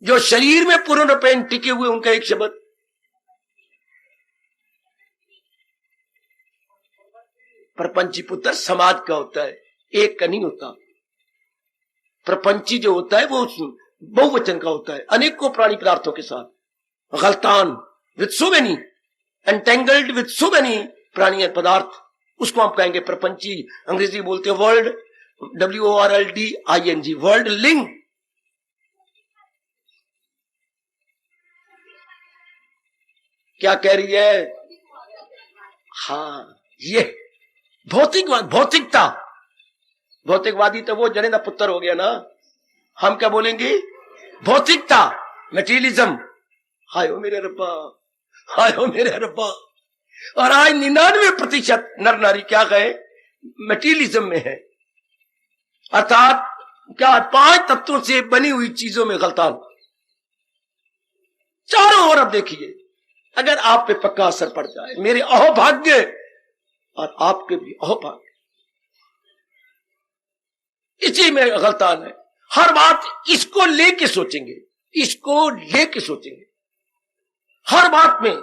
जो शरीर में पूर्ण रूपेण टिके हुए, उनका एक शब्द प्रपंची पुत्र समाज का होता है, एक का नहीं होता। प्रपंची जो होता है वो बहुवचन का होता है, अनेकों प्राणी पदार्थों के साथ। गलतान with so many, entangled with so many प्राणी पदार्थ, उसको हम कहेंगे प्रपंची। अंग्रेजी बोलते हैं वर्ल्ड, WORLDING, वर्ल्ड लिंग। क्या कह रही है? हाँ, ये भौतिकता। भौतिकवादी तो वो जने का पुत्र हो गया ना। हम क्या बोलेंगे? भौतिकता, मटेरियलिज्म। हाय हो मेरे रब्बा, हाय हो मेरे रब्बा। और आज 99% नर नारी क्या कहे? मटेरियलिज्म में है, अर्थात क्या 5 तत्वों से बनी हुई चीजों में गलतान। चारों ओर अब देखिए, अगर आप पे पक्का असर पड़ जाए, मेरे अहोभाग्य और आपके भी अहोभाग्य, इसी में गलतान है। हर बात इसको लेके सोचेंगे, इसको लेके सोचेंगे। हर बात में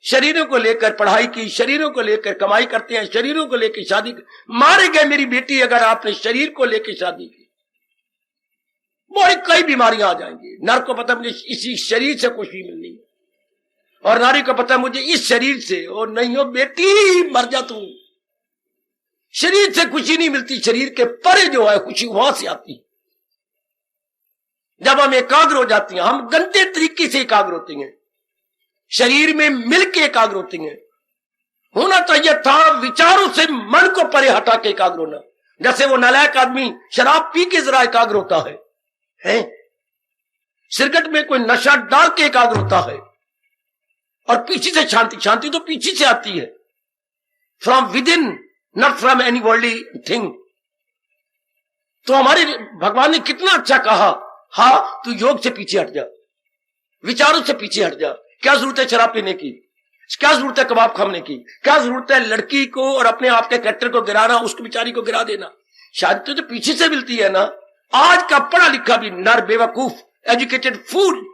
शरीरों को लेकर पढ़ाई की, शरीरों को लेकर कमाई करते हैं, शरीरों को लेकर शादी। मारे गए मेरी बेटी अगर आपने शरीर को लेकर शादी की, बड़ी कई बीमारियां आ जाएंगी। नर को पता मुझे इसी शरीर से खुशी मिलनी है, और नारी को पता मुझे इस शरीर से। और नहीं हो बेटी, मर जा तू। शरीर से खुशी नहीं मिलती, शरीर के परे जो है खुशी वहां से आती। जब हम एकाग्र हो जाती हैं, हम गंदे तरीके से एकाग्र होती हैं, शरीर में मिलके एकाग्र होती हैं। होना चाहिए था विचारों से मन को परे हटा के एकाग्र होना। जैसे वो नालायक आदमी शराब पी के जरा एकाग्र होता है? सिगरेट में कोई नशा डाल के एकाग्र होता है। और पीछे से शांति तो पीछे से आती है, from with in, not from any worldly thing. तो हमारे भगवान ने कितना अच्छा कहा, हाँ तू योग से पीछे हट जा, विचारों से पीछे हट जा। क्या जरूरत है शराब पीने की? क्या जरूरत है कबाब खाने की? क्या जरूरत है लड़की को और अपने आप के कैरेक्टर को गिराना, उसको बेचारी को गिरा देना? शादी तो पीछे से मिलती है ना। आज का पढ़ा लिखा भी नर बेवकूफ, educated fool,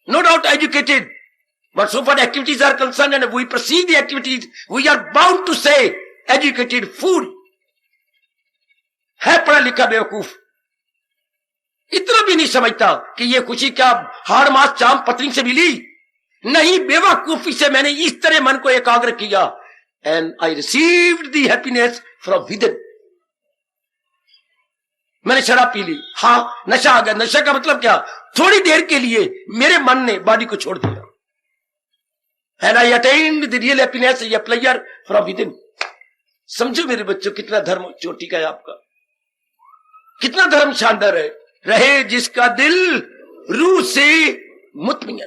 no doubt educated, but so far activities are concerned and we perceive the activities, we are bound to say educated fool, है पढ़ा लिखा बेवकूफ। इतना भी नहीं समझता कि ये खुशी क्या हाड़ मास चाम पत्नी से मिली? नहीं, बेवकूफी से मैंने इस तरह मन को एकाग्र किया, and I received the happiness from with in. मैंने शराब पी ली, हाँ नशा आ गया। नशा का मतलब क्या? थोड़ी देर के लिए मेरे मन ने बॉडी को छोड़ दिया, and I attained the real happiness, a pleasure from within। समझो मेरे बच्चों, कितना धर्म चोटी का है आपका, कितना धर्म शानदार है। रहे जिसका दिल रूह से मुतमिन,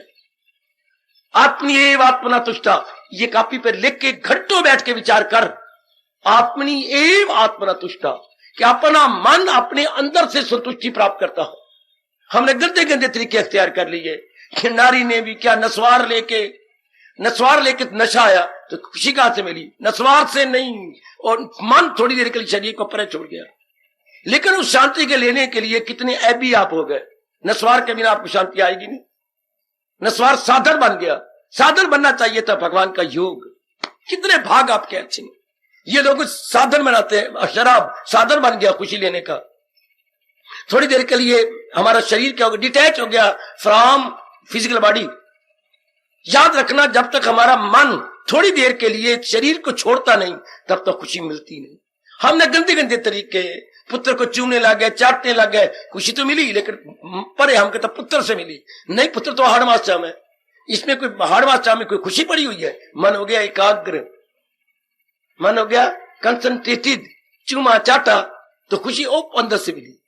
अपनी एव आत्मना तुष्टा। ये कॉपी पर लिख के घंटों बैठ के विचार कर, अपनी एव आत्मना तुष्टा, कि अपना मन अपने अंदर से संतुष्टि प्राप्त करता हो। हमने गंदे गंदे तरीके अख्तियार कर लिए कि नारी ने भी क्या नस्वार लेके नशा आया तो खुशी कहां से मिली? नस्वार से नहीं। और मन थोड़ी देर के लिए शरीर को परे छोड़ गया, लेकिन उस शांति के लेने के लिए कितने ऐबी आप हो गए। नस्वार के बिना आपको शांति आएगी नहीं। नस्वार साधन बन गया। साधन बनना चाहिए था भगवान का योग। कितने भाग आपके अच्छे। ये लोग साधन बनाते हैं, शराब साधन बन गया खुशी लेने का। थोड़ी देर के लिए हमारा शरीर क्या हो गया? डिटैच हो गया फ्रॉम फिजिकल बॉडी। याद रखना, जब तक हमारा मन थोड़ी देर के लिए शरीर को छोड़ता नहीं, तब तक खुशी मिलती नहीं। हमने गंदे गंदे तरीके, पुत्र को चूमने लग गए, चाटने लग गए, खुशी तो मिली, लेकिन परे हम कहते पुत्र से मिली नहीं। पुत्र तो हाड़ मास चाम है, इसमें कोई हाड़ मास चाम में कोई खुशी पड़ी हुई है? मन हो गया एकाग्र, मन हो गया कंसंट्रेटेड, चूमा चाटा तो खुशी अंदर से मिली,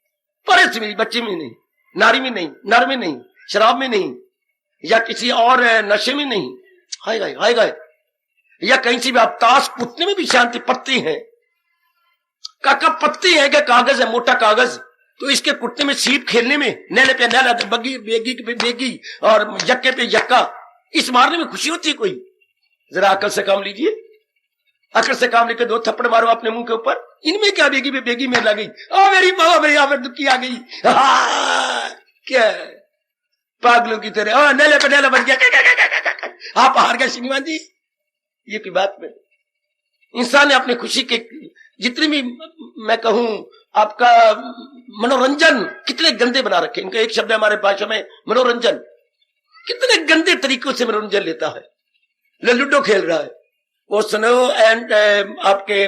परे से मिली। बच्चे में नहीं, नारी में नहीं, नर में नहीं, शराब में नहीं, या किसी और नशे में नहीं, हाय गाय, या कहीं से भी आप ताश कूदने में भी शांति। पत्ते हैं काका, पत्ते हैं क्या? कागज है, मोटा कागज, तो इसके कुत्ते में सीप खेलने में, नेले पे नेला, बग्गी बेगी पे बेगी और यक्के पे यक्का, इस मारने में खुशी होती है कोई? जरा अकल से काम लीजिए, अकल से काम लेकर 2 थप्पड़ मारो अपने मुंह के ऊपर। इनमें क्या बेगी पे बेगी में लगी? ओ मेरी माँ, मेरी आवर दुखी आ गई, क्या पागलों की तरह नेले पे नेला बन गया। आप हार गए श्रीमान जी, ये कोई बात में? इंसान ने अपनी खुशी के जितनी भी मैं कहूं आपका मनोरंजन कितने गंदे बना रखे। इनका एक शब्द है हमारे भाषा में मनोरंजन, कितने गंदे तरीकों से मनोरंजन लेता है। लूडो खेल रहा है वो स्नो एंड आपके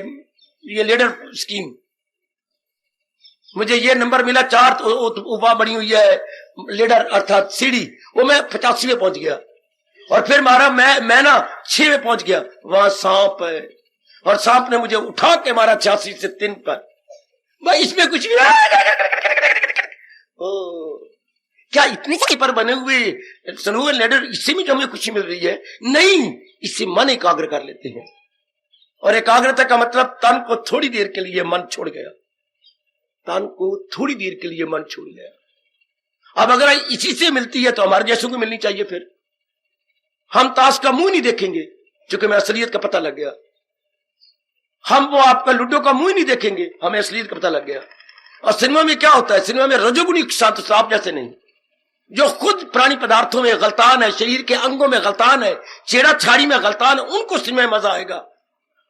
ये लीडर स्कीम, मुझे ये नंबर मिला 4 तो वहां बनी हुई है लीडर अर्थात सीढ़ी, वो मैं 85वें पहुंच गया और फिर मारा मैं ना 6वें पहुंच गया, वहां सांप है और सांप ने मुझे उठा के मारा 86 से 3 पर। भाई इसमें कुछ भी क्या इतने से पर बने हुए स्नो लीडर, इससे भी हमें खुशी मिल रही है? नहीं, इससे मन एकाग्र कर लेते हैं और एकाग्रता का मतलब तन को थोड़ी देर के लिए मन छोड़ गया, तन को थोड़ी देर के लिए मन छोड़ गया। अब अगर इसी से मिलती है तो हमारे जैसों को मिलनी चाहिए। फिर हम ताश का मुंह नहीं देखेंगे क्योंकि हमें असलियत का पता लग गया। हम वो आपका लूडो का मुंह नहीं देखेंगे, हमें असलियत का पता लग गया। और सिनेमा में क्या होता है? सिनेमा में रजोगुणी शांत सांप जैसे नहीं, जो खुद प्राणी पदार्थों में गलतान है, शरीर के अंगों में गलतान है, छेड़ा छाड़ी में गलतान है, उनको सिनेमा में मजा आएगा।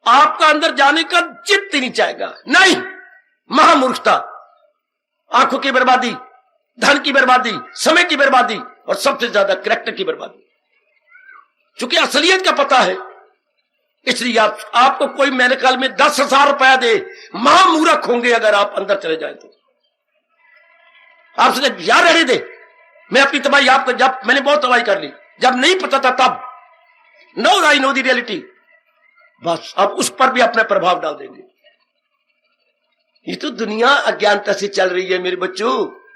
आपका अंदर जाने का चित्त ही नहीं चाहेगा। नहीं, महामूर्खता, आंखों की बर्बादी, धन की बर्बादी, समय की बर्बादी और सबसे ज्यादा कैरेक्टर की बर्बादी। क्योंकि असलियत का पता है, इसलिए आपको कोई मेरे ख्याल में 10,000 रुपया दे, महामूर्ख होंगे अगर आप अंदर चले जाए तो। आपसे यार रहने दे, मैं अपनी तबाही आपको, जब मैंने बहुत तबाही कर ली, जब नहीं पता था तब, no I know the reality, बस अब उस पर भी अपना प्रभाव डाल देंगे। ये तो दुनिया अज्ञानता से चल रही है मेरे बच्चों,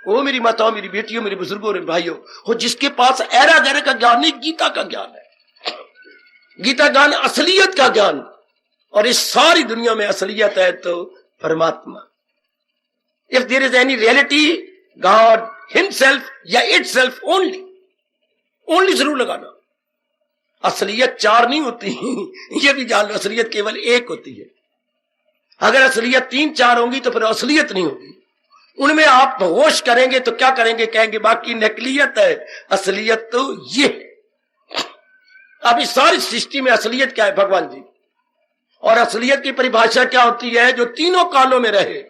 ओ मेरी माताओं, मेरी बेटियों, मेरे बुजुर्गों, मेरे भाइयों, हो जिसके पास ऐरा गहरे का ज्ञान नहीं, गीता का ज्ञान है। गीता ज्ञान असलियत का ज्ञान, और इस सारी दुनिया में असलियत है तो परमात्मा। If there is any reality, God himself या इटसेल्फ ओनली जरूर लगाना। असलियत 4 नहीं होती, ये भी जान लो, असलियत केवल 1 होती है। अगर असलियत 3-4 होंगी तो फिर असलियत नहीं होगी। उनमें आप होश करेंगे तो क्या करेंगे? कहेंगे बाकी नकलियत है, असलियत तो ये। अब इस सारी सृष्टि में असलियत क्या है? भगवान जी। और असलियत की परिभाषा क्या होती है? जो तीनों कालों में रहे।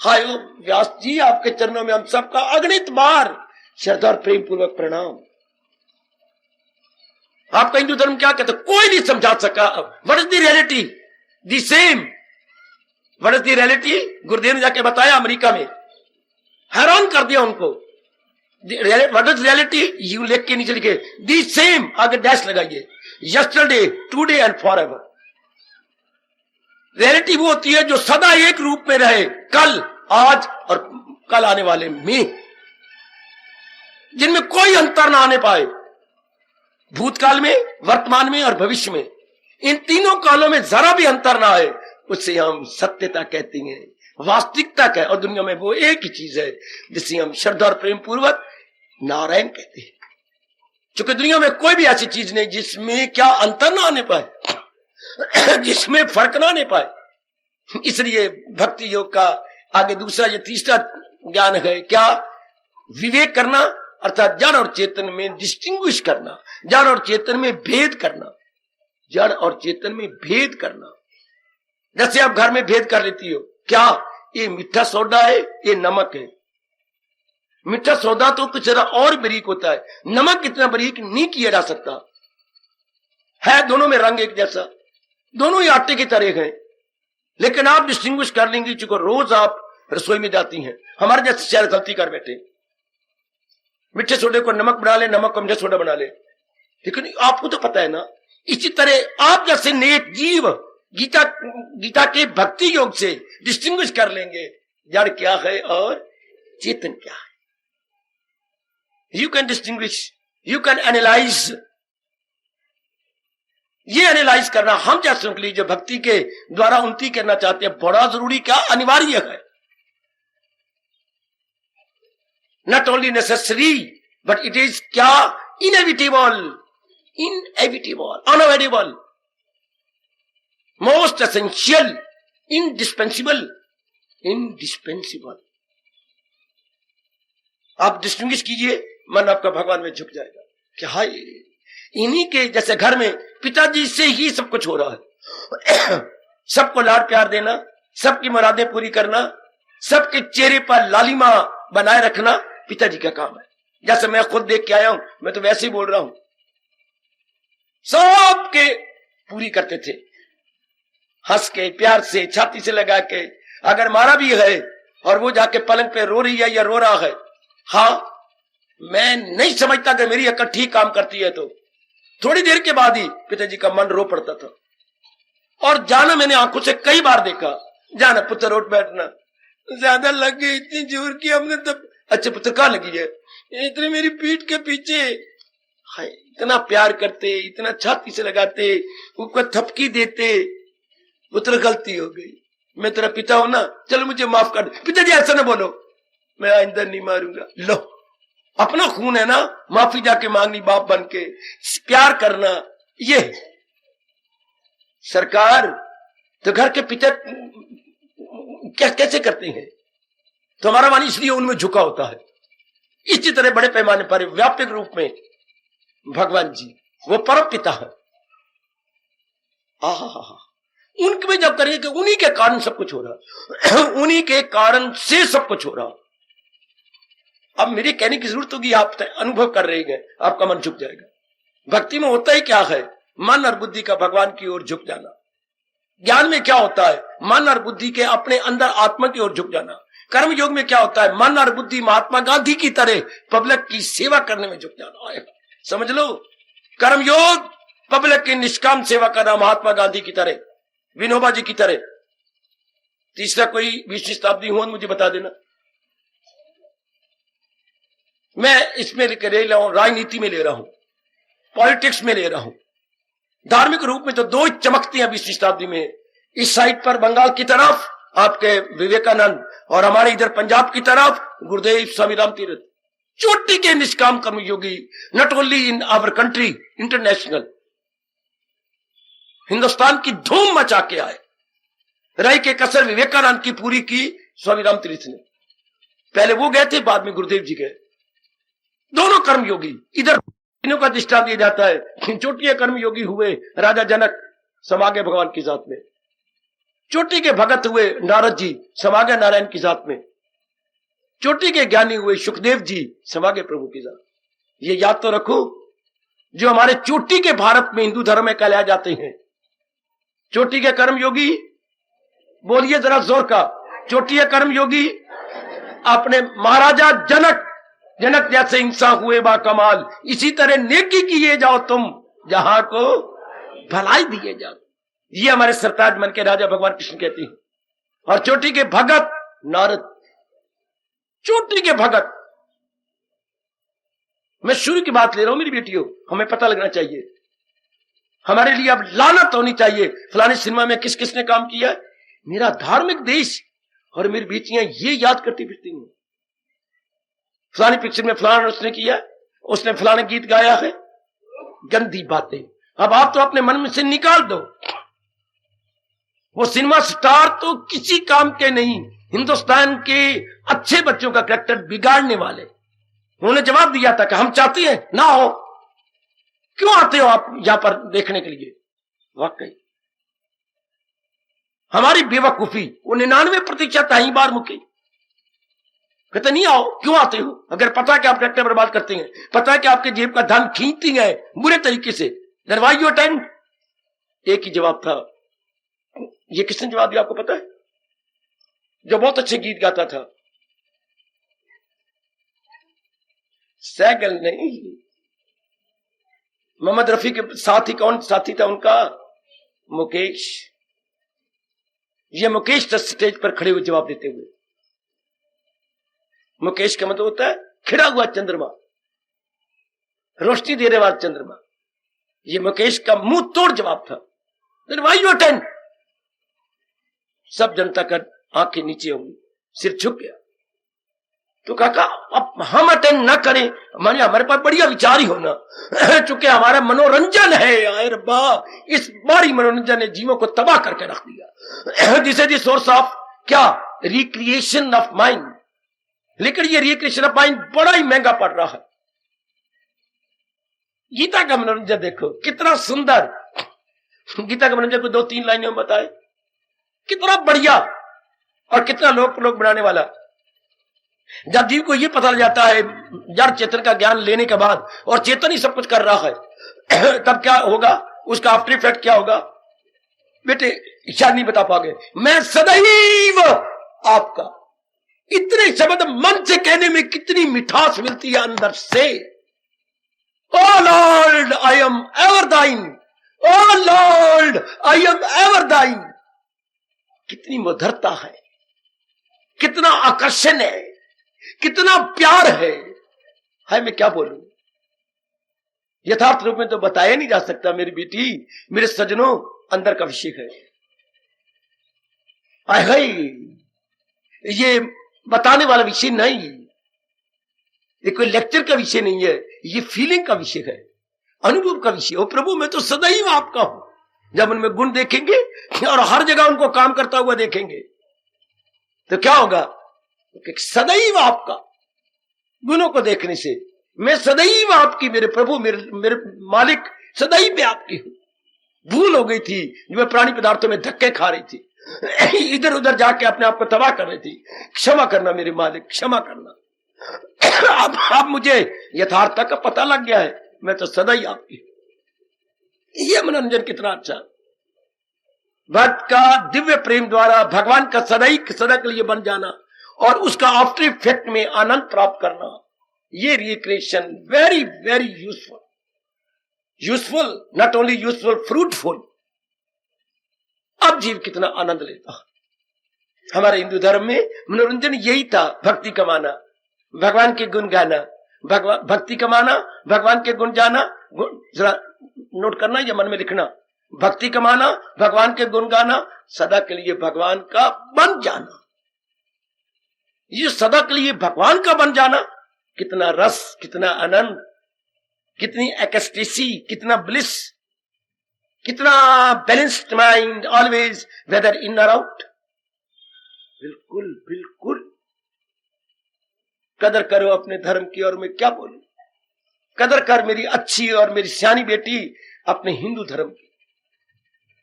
हाय व्यास जी, आपके चरणों में हम सबका अगणित बार श्रद्धा और प्रेम पूर्वक प्रणाम। आपका हिंदू धर्म क्या कहता है? कोई नहीं समझा सका। What is the reality? The same. What is the reality? गुरुदेव ने जाके बताया अमेरिका में, हैरान कर दिया उनको। What is reality? यू लिख के नीचे लिखे द सेम, आगे डैश लगाइए, yesterday, today and forever. Reality वो होती है जो सदा एक रूप में रहे, कल, आज और कल आने वाले में, जिनमें कोई अंतर ना आने पाए, भूतकाल में, वर्तमान में और भविष्य में। इन तीनों कालों में जरा भी अंतर ना आए, उससे हम सत्यता कहते हैं, वास्तविकता है। और दुनिया में वो एक ही चीज है जिसे हम श्रद्धा और प्रेम पूर्वक नारायण कहते हैं। क्योंकि दुनिया में कोई भी ऐसी चीज नहीं जिसमें क्या अंतर ना आने पाए, जिसमें फर्क ना आने पाए। इसलिए भक्ति योग का आगे दूसरा, ये तीसरा ज्ञान है क्या? विवेक करना, अर्थात जड़ और चेतन में डिस्टिंग्विश करना, जड़ और चेतन में भेद करना, जड़ और चेतन में भेद करना। जैसे आप घर में भेद कर लेती हो, क्या ये मीठा सोडा है, ये नमक है। मीठा सोडा तो कुछ जरा और बारीक होता है, नमक इतना बारीक नहीं किया जा सकता है। दोनों में रंग एक जैसा, दोनों ही आटे की तरह हैं, लेकिन आप डिस्टिंग्विश कर लेंगी। चूंकि रोज आप रसोई में जाती हैं, हमारे जैसे शायद गलती कर बैठे, मीठे सोडे को नमक बना ले, नमक को मीठा सोडा बना ले, लेकिन आपको तो पता है ना। इसी तरह आप जैसे नेक जीव गीता के भक्ति योग से डिस्टिंग्विश कर लेंगे जड़ क्या है और चेतन क्या है। You can distinguish, you can analyse. ये एनालाइज करना हम जैसों के लिए जो भक्ति के द्वारा उन्नति करना चाहते हैं, बड़ा जरूरी, क्या अनिवार्य है। Not only necessary but it is क्या? Inevitable, unavoidable, most essential, indispensable. आप डिस्टिंग्विश कीजिए, मन आपका भगवान में झुक जाएगा कि हाय, इन्हीं के जैसे घर में पिताजी से ही सब कुछ हो रहा है। सबको लाड प्यार देना, सबकी मुरादें पूरी करना, सबके चेहरे पर लालिमा बनाए रखना पिताजी का काम है। जैसे मैं खुद देख के आया हूं, मैं तो वैसे ही बोल रहा हूं। सबके पूरी करते थे, हंस के, प्यार से, छाती से लगा के। अगर मारा भी है और वो जाके पलंग पे रो रही है या रो रहा है, हाँ, मैं नहीं समझता कि मेरी अकल ठीक काम करती है, तो थोड़ी देर के बाद ही पिताजी का मन रो पड़ता था। और जाना मैंने आंखों से कई बार देखा, जाना पुत्र उठ बैठना, ज्यादा लग गई, इतनी जोर की हमने तब। अच्छा पुत्र कहाँ लगी है? इतने मेरी पीठ के पीछे। हाय, इतना प्यार करते, इतना छाती से लगाते, ऊपर थपकी देते। पुत्र गलती हो गई, मैं तेरा पिता हूं ना, चलो मुझे माफ कर दे। पिताजी ऐसा ना बोलो, मैं आइंदा नहीं मारूंगा। लो, अपना खून है ना, माफी जाके मांगनी बाप बन के, प्यार करना। ये सरकार तो घर के पिता क्या कैसे करते हैं? तो हमारा मन इसलिए उनमें झुका होता है। इसी तरह बड़े पैमाने पर व्यापक रूप में भगवान जी वो परम पिता है। उनके में जब करेंगे कि उन्हीं के कारण सब कुछ हो रहा, उन्हीं के कारण से सब कुछ हो रहा। अब मेरे कहने की जरूरत होगी, आप अनुभव कर रहे हैं, आपका मन झुक जाएगा। भक्ति में होता ही क्या है? मन और बुद्धि का भगवान की ओर झुक जाना। ज्ञान में क्या होता है? मन और बुद्धि के अपने अंदर आत्मा की ओर झुक जाना। कर्म योग में क्या होता है? मन और बुद्धि महात्मा गांधी की तरह पब्लिक की सेवा करने में झुक जाना। समझ लो, कर्म योग पब्लिक की निष्काम सेवा करना, महात्मा गांधी की तरह, विनोबा जी की तरह। तीसरा कोई 20वीं शताब्दी हो मुझे बता देना। मैं इसमें ले रहा हूं, राजनीति में ले रहा हूं, पॉलिटिक्स में ले रहा हूं। धार्मिक रूप में तो दो चमकती हैं 20वीं शताब्दी में। इस साइड पर बंगाल की तरफ आपके विवेकानंद, और हमारे इधर पंजाब की तरफ गुरुदेव स्वामी राम तीर्थ, चोटी के निष्काम कर्मयोगी, not only in our country, international. Hindustan की धूम मचा के आए। रही के कसर विवेकानंद की पूरी की स्वामी राम तीर्थ ने। पहले वो गए थे, बाद में गुरुदेव जी गए। दोनों कर्मयोगी। इधर इन्हों का दृष्टांत दिया जाता है, चोटिया कर्मयोगी हुए राजा जनक, समा गए भगवान की जात में। चोटी के भगत हुए नारद जी, समा गए नारायण की जात में। चोटी के ज्ञानी हुए सुखदेव जी, समा गए प्रभु की जात। ये याद तो रखो, जो हमारे चोटी के भारत में हिंदू धर्म में कहलाए जाते हैं, चोटी के कर्मयोगी, बोलिए जरा जोर का, चोटी के कर्मयोगी अपने महाराजा जनक, जनक जैसे इंसान हुए बा कमाल। इसी तरह नेकी किए जाओ तुम, जहां को भलाई दिए जाओ। ये हमारे सरताज मन के राजा भगवान कृष्ण कहते हैं। और चोटी के भगत नारद, चोटी के भगत। मैं शुरू की बात ले रहा हूं मेरी बेटियों, हमें पता लगना चाहिए। हमारे लिए अब लानत होनी चाहिए, फलाने सिनेमा में किस किसने काम किया है। मेरा धार्मिक देश और मेरी बेटियां ये याद करती फिरती हैं, फलानी पिक्चर में फलाना उसने किया, उसने फलाना गीत गाया है। गंदी बातें अब आप तो अपने मन में से निकाल दो। वो सिनेमा स्टार तो किसी काम के नहीं, हिंदुस्तान के अच्छे बच्चों का कैरेक्टर बिगाड़ने वाले। उन्होंने जवाब दिया था कि हम चाहते हैं ना हो, क्यों आते हो आप यहां पर देखने के लिए? वाकई हमारी बेवकूफी, वो 99% ही बार मुकी। कहते नहीं आओ, क्यों आते हो? अगर पता कि आप कैरेक्टर बर्बाद करते हैं, पता है कि आपके जेब का धन खींचती है बुरे तरीके से, देन व्हाई यू अटेंड? एक ही जवाब था। ये किसने जवाब दिया आपको पता है? जो बहुत अच्छे गीत गाता था, सैगल नहीं, मोहम्मद रफी के साथी, कौन साथी था उनका? मुकेश। ये मुकेश था स्टेज पर खड़े हुए जवाब देते हुए। मुकेश का मतलब होता है खिड़ा हुआ चंद्रमा, रोशनी देने वाला चंद्रमा। ये मुकेश का मुंह तोड़ जवाब था। Then why you attend? सब जनता का आंखें नीचे होंगी, सिर झुक गया। तो काका अब हम अटेंड ना करें, मानिए हमारे पास बढ़िया विचार ही होना, चूंकि हमारा मनोरंजन है। आए रब्बा, इस बारी मनोरंजन ने जीवों को तबाह करके रख दिया। This is the source of क्या? Recreation of mind. लेकिन ये रिक्रिएशन ऑफ माइंड बड़ा ही महंगा पड़ रहा है। गीता का मनोरंजन देखो कितना सुंदर। गीता का मनोरंजन को 2-3 लाइनों में बताए। कितना बढ़िया और कितना लोक बनाने वाला। जब जीव को यह पता लग जाता है जड़ चेतन का ज्ञान लेने के बाद और चेतन ही सब कुछ कर रहा है तब क्या होगा, उसका आफ्टर इफेक्ट क्या होगा? बेटे शायद नहीं बता पाओगे। मैं सदैव आपका, इतने शब्द मन से कहने में कितनी मिठास मिलती है अंदर से। ओ लॉर्ड आई एम एवर दाइन, ओ लॉर्ड आई एम एवर दाइन। कितनी मधुरता है, कितना आकर्षण है, कितना प्यार है। हाय मैं क्या बोलूं, यथार्थ रूप में तो बताया नहीं जा सकता। मेरी बेटी, मेरे सजनों, अंदर का विषय है। हाय ये बताने वाला विषय नहीं, ये कोई लेक्चर का विषय नहीं है, ये फीलिंग का विषय है, अनुभव का विषय। ओ प्रभु मैं तो सदैव आपका हूं। जब उनमें गुण देखेंगे और हर जगह उनको काम करता हुआ देखेंगे तो क्या होगा? सदैव आपका। गुणों को देखने से मैं सदैव आपकी, मेरे प्रभु, मेरे मालिक, सदैव आपकी हूं। भूल हो गई थी जो मैं प्राणी पदार्थों में धक्के खा रही थी, इधर उधर जाके अपने आप को तबाह कर रही थी। क्षमा करना मेरे मालिक, क्षमा करना। अब मुझे यथार्थता का पता लग गया है, मैं तो सदैव आपकी। ये मनोरंजन कितना अच्छा। भक्त का दिव्य प्रेम द्वारा भगवान का सदैव सदा के लिए बन जाना और उसका आफ्टर इफेक्ट में आनंद प्राप्त करना, ये recreation very very useful. Useful, not only useful, fruitful. अब जीव कितना आनंद लेता। हमारे हिंदू धर्म में मनोरंजन यही था, भक्ति कमाना, भगवान के गुण गाना, भक्ति कमाना, भगवान के गुण जाना। जरा नोट करना या मन में लिखना, भक्ति कमाना, भगवान के गुण गाना, सदा के लिए भगवान का बन जाना। ये सदा के लिए भगवान का बन जाना, कितना रस, कितना आनंद, कितनी एक्सटेसी, कितना ब्लिस, कितना बैलेंस्ड माइंड, ऑलवेज वेदर इन और आउट। बिल्कुल बिल्कुल कदर करो अपने धर्म की। और मैं क्या बोलूं, कदर कर मेरी अच्छी और मेरी सियानी बेटी अपने हिंदू धर्म की।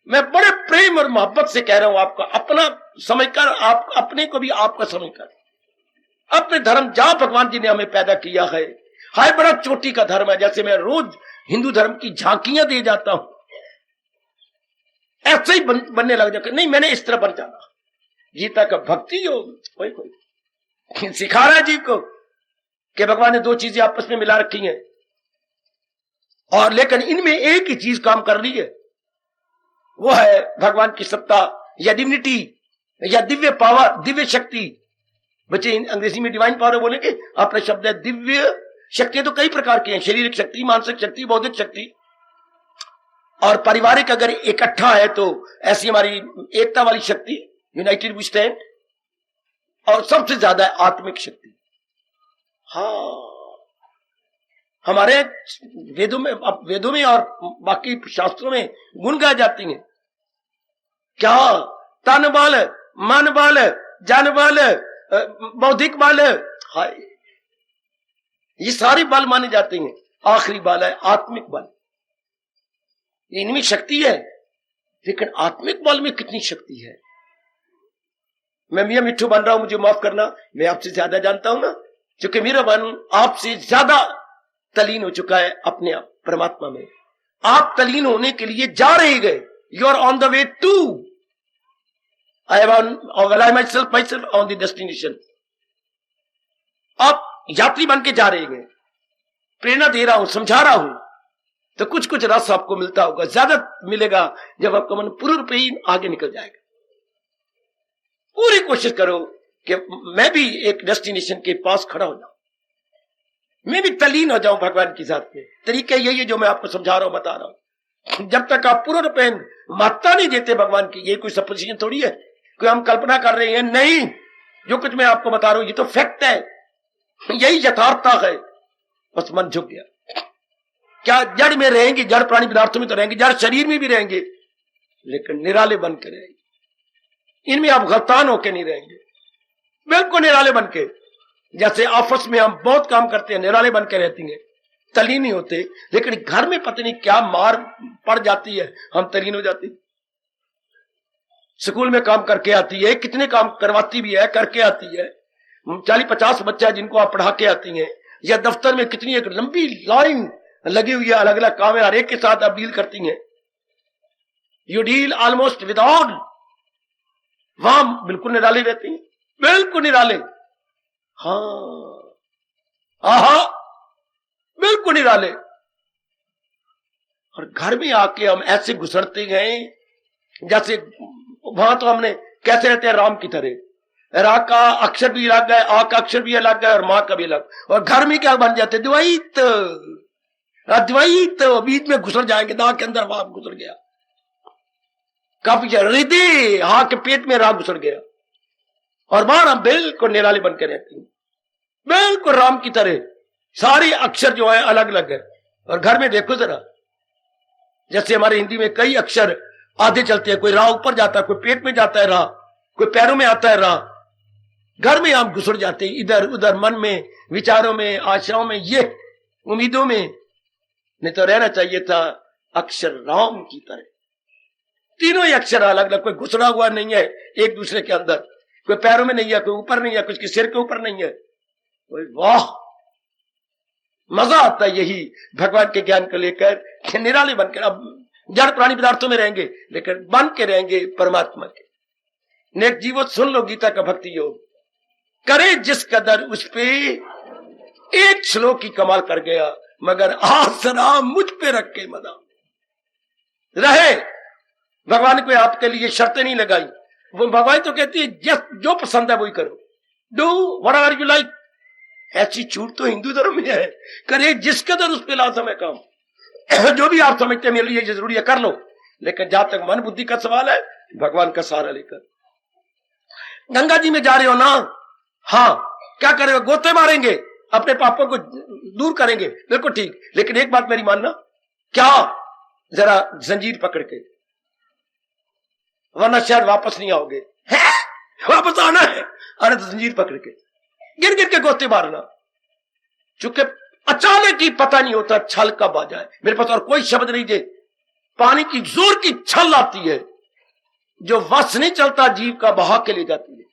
मैं बड़े प्रेम और मोहब्बत से कह रहा हूं, आपका अपना समझकर, आप अपने को भी आपका समझकर अपने धर्म, जहां भगवान जी ने हमें पैदा किया है। हाय बड़ा चोटी का धर्म है। जैसे मैं रोज हिंदू धर्म की झांकियां दे जाता हूं, ऐसे ही बनने लग जाता। नहीं, मैंने इस तरह बन जाना। गीता का भक्ति योग कोई सिखा रहा है जीव को कि भगवान ने दो चीजें आपस में मिला रखी हैं, और लेकिन इनमें एक ही चीज काम कर रही है, वो है भगवान की सत्ता या डिविनिटी या दिव्य पावर, दिव्य शक्ति। बच्चे अंग्रेजी में डिवाइन पावर बोलेंगे, अपना शब्द है दिव्य शक्ति। तो कई प्रकार की हैं, शारीरिक शक्ति, मानसिक शक्ति, बौद्धिक शक्ति और पारिवारिक अगर इकट्ठा है तो ऐसी हमारी एकता वाली शक्ति, यूनाइटेड वी स्टैंड। और सबसे ज्यादा है आत्मिक शक्ति। हाँ, हमारे वेदों में और बाकी शास्त्रों में गुण गाए जाती हैं। क्या? तन बल, मन बल, जन बल, बौद्धिक बल। हाय, ये सारे बल माने जाते हैं। आखिरी बल है आत्मिक बल। इनमें शक्ति है, लेकिन आत्मिक बल में कितनी शक्ति है। मैं मियां मिट्ठू बन रहा हूं, मुझे माफ करना, मैं आपसे ज्यादा जानता हूं ना, क्योंकि मेरा मन आपसे ज्यादा तलीन हो चुका है अपने आप परमात्मा में। आप तलीन होने के लिए जा रहे गए, you are on the way to, I am myself on the destination. आप यात्री बन के जा रहे गए, प्रेरणा दे रहा हूं, समझा रहा हूं, तो कुछ कुछ रस आपको मिलता होगा। ज्यादा मिलेगा जब आपका मन पूर्ण रूप ही आगे निकल जाएगा। पूरी कोशिश करो कि मैं भी एक डेस्टिनेशन के पास खड़ा हो जाऊं, मैं भी तलीन हो जाऊं भगवान की जात में। तरीका यही है जो मैं आपको समझा रहा हूं, बता रहा हूं। जब तक आप पूर्ण रूप महत्ता नहीं देते भगवान की, ये कोई सपोजिशन थोड़ी है, कोई हम कल्पना कर रहे हैं, नहीं। जो कुछ मैं आपको बता रहा हूं ये तो फैक्ट है, यही यथार्थता है। बस मन झुक गया। क्या जड़ में रहेंगे, जड़ प्राणी पदार्थों में तो रहेंगे, जड़ शरीर में भी रहेंगे, लेकिन निराले बन के रहेंगे। इनमें आप गलतान होके नहीं रहेंगे, बिल्कुल निराले बन के। जैसे आपस में हम बहुत काम करते हैं, निराले बन के रहती हैं, तलीन नहीं होते, लेकिन घर में पता नहीं क्या मार पड़ जाती है, हम तलीन हो जाते। स्कूल में काम करके आती है, कितने काम करवाती भी है, करके आती है। 40-50 बच्चा जिनको आप पढ़ा के आती हैं, या दफ्तर में कितनी एक लंबी लाइन लगी हुई है, अलग अलग काम है, हर एक के साथ आप डील करती हैं। You deal almost with all. वहां बिल्कुल निराले रहती हैं, बिल्कुल निराले। हाँ, आहा, बिल्कुल निराले। और घर में आके हम ऐसे घुसड़ते गए जैसे वहां तो हमने कैसे रहते हैं, राम की तरह। रा का अक्षर भी अलग है, आ का अक्षर भी अलग है, और मां का भी अलग। और घर में क्या बन जाते, द्वैत। अद्वैत बीच में घुसर जाएंगे, दांत के अंदर वहां घुसर गया, काफी हृदय हा के पेट में राग घुसर गया। और बाहर हम बिल्कुल निराले बन के रहते हैं, बिल्कुल राम की तरह। सारे अक्षर जो है अलग अलग है। और घर में देखो जरा, जैसे हमारे हिंदी में कई अक्षर आधे चलते हैं, कोई रा ऊपर जाता है, कोई पेट में जाता है रा, कोई पैरों में आता है रा। घर में हम घुसर जाते हैं, इधर उधर, मन में, विचारों में, आशाओं में, ये उम्मीदों में। नहीं तो रहना चाहिए था अक्षर राम की तरह। तीनों ही अक्षर अलग अलग, कोई घुसड़ा हुआ नहीं है एक दूसरे के अंदर, कोई पैरों में नहीं है, कोई ऊपर नहीं है, कुछ के सिर के ऊपर नहीं है। वाह, मजा आता है यही भगवान के ज्ञान को लेकर, निराले बनकर। अब जड़ प्राणी पदार्थों में रहेंगे, लेकिन बन के रहेंगे परमात्मा के। नेक जीवो, सुन लो गीता का भक्ति योग। करे जिस कदर उस पे एक श्लोक की कमाल कर गया, मगर आसरा मुझ पे रख के मदा रहे। भगवान को आपके लिए शर्तें नहीं लगाई। वो भगवान तो कहती है जो पसंद है वही करो, डू व्हाटएवर यू लाइक। ऐसी छूट तो हिंदू धर्म में है, करे जिस कदर उस पे लाजम है काम। जो भी आप समझते हैं मेरे लिए जरूरी है कर लो, लेकिन जहां तक मन बुद्धि का सवाल है, भगवान का सहारा लेकर। गंगा जी में जा रहे हो ना, हाँ, क्या कर रहे हो, गोते मारेंगे, अपने पापों को दूर करेंगे, बिल्कुल ठीक। लेकिन एक बात मेरी मानना, क्या जरा जंजीर पकड़ के, वरना शायद वापस नहीं आओगे। है? वापस आना है, अरे तो जंजीर पकड़ के गिर गिर के गोते मारना। चूंकि अचानक ही पता नहीं होता छल कब आ जाए। मेरे पास और कोई शब्द नहीं दे, पानी की जोर की छल आती है जो वश नहीं चलता, जीव का बहा के ले जाती है।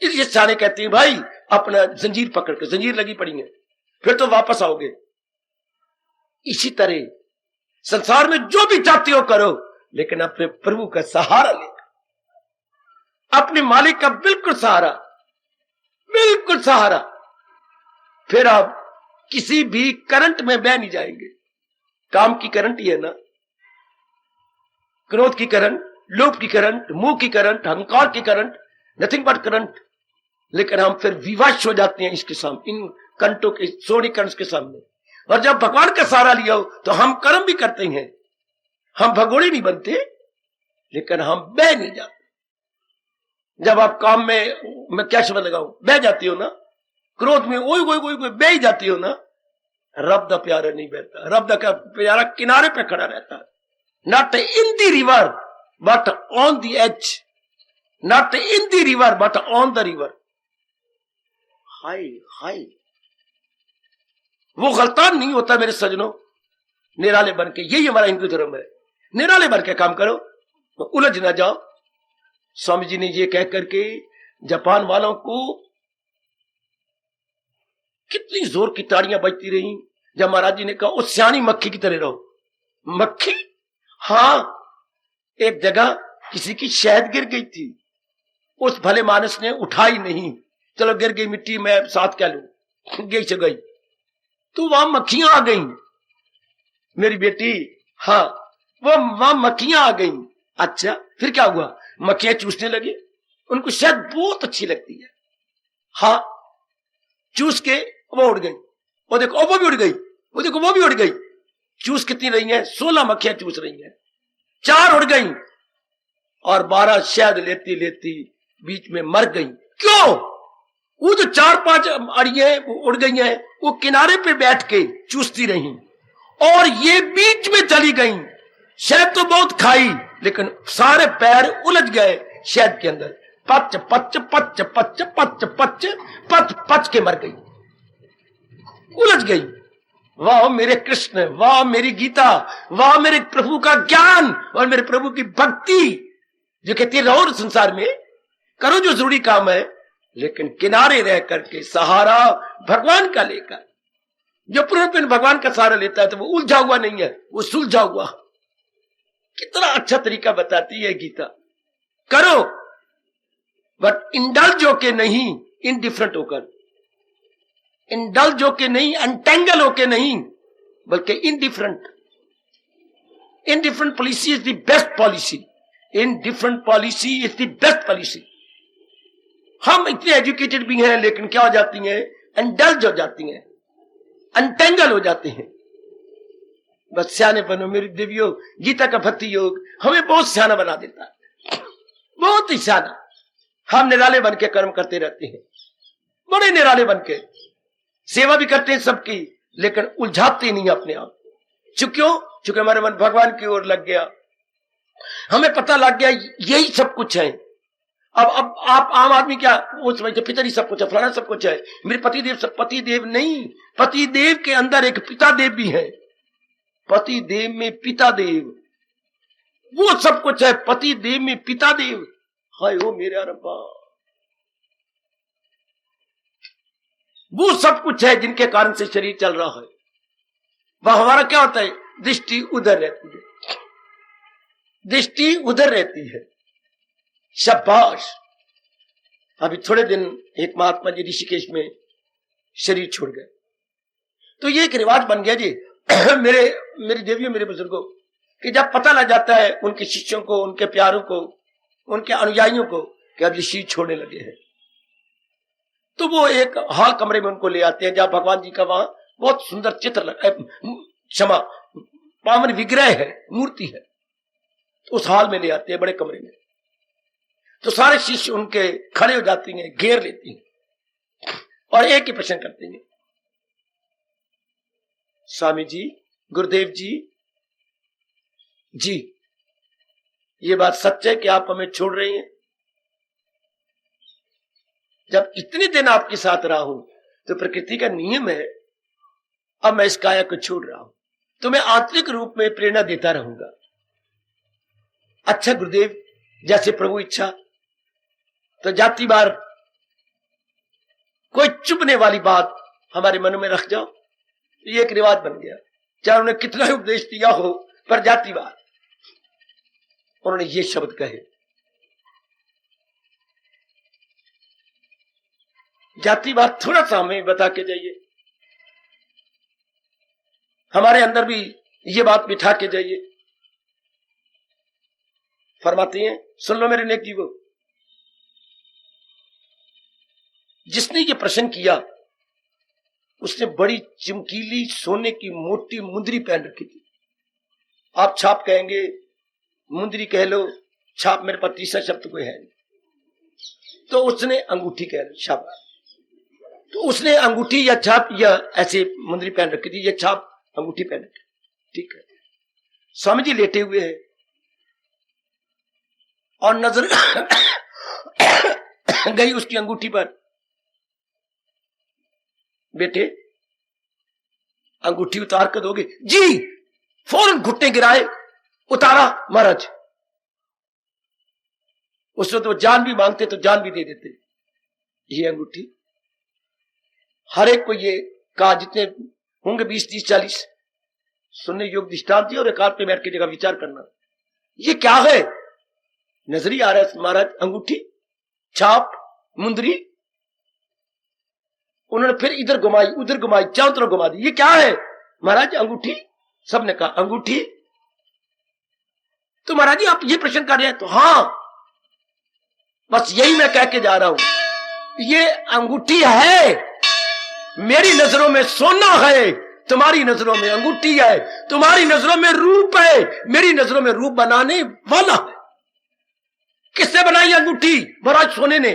इसलिए सारे कहते हैं भाई अपना जंजीर पकड़ के, जंजीर लगी पड़ी है, फिर तो वापस आओगे। इसी तरह संसार में जो भी चाहते हो करो, लेकिन अपने प्रभु का सहारा लेकर, अपने मालिक का बिल्कुल सहारा, बिल्कुल सहारा, फिर आप किसी भी करंट में बह नहीं जाएंगे। काम की करंट ही है ना, क्रोध की करंट, लोभ की करंट, मुंह की करंट, अहंकार की करंट, नथिंग बट करंट। लेकिन हम फिर विवश हो जाते हैं इसके सामने, इन कंटों के, सोनी करंट के सामने। और जब भगवान का सहारा लिया हो तो हम कर्म भी करते हैं, हम भगोड़े नहीं बनते, लेकिन हम बह नहीं जाते। जब आप काम में, मैं क्या शब्द लगाऊं, बह जाती हो ना, क्रोध में ओए बह ही जाती हो ना, रब दा प्यारा नहीं बहता। रब दा प्यारा किनारे पे खड़ा रहता, not in the river but on the edge, not in the river but on the river. हाय हाय, वो गलतान नहीं होता मेरे सजनों, निराले बन के। यही हमारा हिंदू धर्म है, निराले बन के काम करो, तो उलझ ना जाओ। स्वामी जी ने ये कह करके जापान वालों को कितनी जोर की ताड़ियां बजती रही जब महाराज जी ने कहा उस सियानी मक्खी की तरह रहो। मक्खी? हां, एक जगह किसी की शहद गिर गई थी, उस भले मानस ने उठाई नहीं, चलो गिर गई मिट्टी में साथ क्या लू, गई से गई, तो वहां मक्खियां आ गई मेरी बेटी। हाँ, वो वहां मक्खियां आ गई। अच्छा, फिर क्या हुआ, मक्खियां चूसने लगी, उनको शहद बहुत अच्छी लगती है। हाँ, चूस के वो उड़ गई, वो देखो वो भी उड़ गई, वो देखो वो भी उड़ गई। चूस कितनी रही है, 16 मक्खियां चूस रही हैं, 4 उड़ गई और 12 शहद लेती लेती बीच में मर गई। क्यों? वो जो 4-5 अड़ियां उड़ गई हैं, वो किनारे पे बैठ के चूसती रही और ये बीच में चली गई। शहद तो बहुत खाई, लेकिन सारे पैर उलझ गए शहद के अंदर, पच पच पच पच पच पच पच पच के मर गई, उलझ गई। वाह मेरे कृष्ण, वाह मेरी गीता, वाह मेरे प्रभु का ज्ञान और मेरे प्रभु की भक्ति, जो कहती है रहो संसार में, करो जो जरूरी काम है, लेकिन किनारे रह करके सहारा भगवान का लेकर। जो पूर्णपण भगवान का सहारा लेता है तो वो उलझा हुआ नहीं है, वो सुलझा हुआ। कितना अच्छा तरीका बताती है गीता। करो बट इंडल्ज होके नहीं, इनडिफरेंट होकर। इंडल्ज होके नहीं, एंटेंगल होके नहीं, बल्कि indifferent. Indifferent policy is the best policy. Indifferent policy is the best policy. हम इतने एजुकेटेड भी हैं, लेकिन क्या हो जाती हैं? इंडल्ज हो जाती हैं, एंटेंगल हो जाते हैं। बस सियाने बनो मेरी देवियों। गीता का भक्ति योग हमें बहुत सियाना बना देता है, बहुत ही सियाना। हम निराले बन के कर्म करते रहते हैं, बड़े निराले बन के सेवा भी करते हैं सबकी, लेकिन उलझाते नहीं अपने आप। चूंकि हमारा मन भगवान की ओर लग गया, हमें पता लग गया यही सब कुछ है। अब आप आम आदमी क्या वो समझते, पिताजी सब कुछ है, फलाना सब कुछ है, मेरे पतिदेव सब। पतिदेव नहीं, पतिदेव के अंदर एक पिता देव भी है। पति देव में पिता देव, वो सब कुछ है। पति देव में पिता देव। हाय हो मेरे रब्बा, वो सब कुछ है जिनके कारण से शरीर चल रहा है। वह हमारा क्या होता है? दृष्टि उधर रहती है, दृष्टि उधर रहती है। शाबाश। अभी थोड़े दिन एक महात्मा जी ऋषिकेश में शरीर छोड़ गए, तो ये एक रिवाज बन गया जी मेरी देवियों, मेरे बुजुर्गों, कि जब पता लग जाता है उनके शिष्यों को, उनके प्यारों को, उनके अनुयायियों को कि अब ये शरीर छोड़ने लगे हैं, तो वो एक हॉल कमरे में उनको ले आते हैं जहां भगवान जी का वहां बहुत सुंदर चित्र क्षमा पावन विग्रह है, मूर्ति है। तो उस हॉल में ले आते हैं, बड़े कमरे में। तो सारे शिष्य उनके खड़े हो जाते हैं, घेर लेती हैं और एक ही प्रश्न करते हैं, स्वामी जी, गुरुदेव जी, जी ये बात सच है कि आप हमें छोड़ रहे हैं? जब इतने दिन आपके साथ रहा हूं तो प्रकृति का नियम है, अब मैं इस काया को छोड़ रहा हूं, तो मैं आंतरिक रूप में प्रेरणा देता रहूंगा। अच्छा गुरुदेव, जैसे प्रभु इच्छा। तो जाति बार कोई चुभने वाली बात हमारे मन में रख जाओ, ये एक रिवाज बन गया। चाहे उन्होंने कितना ही उपदेश दिया हो, पर जाति बार उन्होंने ये शब्द कहे। जाति बात थोड़ा सा हमें बता के जाइए, हमारे अंदर भी ये बात बिठा के जाइए। फरमाती हैं, सुन लो मेरे नेक जीवो, जिसने ये प्रश्न किया उसने बड़ी चमकीली सोने की मोटी मुंदरी पहन रखी थी। आप छाप कहेंगे, मुंदरी कह लो, छाप मेरे पास तीसरा शब्द कोई है नहीं, तो उसने अंगूठी कह लो, शाबाश। तो उसने अंगूठी या छाप या ऐसे मुंदरी पहन रखी थी, ये छाप अंगूठी पहन रखी, ठीक है। स्वामी जी लेटे हुए हैं और नजर गई उसकी अंगूठी पर। बेटे अंगूठी उतार कर दोगे? जी। फौरन घुटने गिराए, उतारा महाराज। उससे तो जान भी मांगते तो जान भी दे देते। ये अंगूठी हर एक को ये कहा, जितने होंगे 20, 30, 40 सुनने योग दृष्टांत दिया और एकांत पे बैठ के जगह विचार करना, ये क्या है? नजर ही आ रहा है महाराज, अंगूठी, छाप, मुंदरी। उन्होंने फिर इधर घुमाई, उधर घुमाई, चारों तरफ घुमा दी। ये क्या है महाराज? अंगूठी। सबने कहा अंगूठी। तो महाराज जी आप ये प्रश्न कर रहे हैं? तो हाँ, बस यही मैं कह के जा रहा हूं। ये अंगूठी है, मेरी नजरों में सोना है, तुम्हारी नजरों में अंगूठी है। तुम्हारी नजरों में रूप है, मेरी नजरों में रूप बनाने वाला है। किसने बनाई अंगूठी? महाराज सोने ने।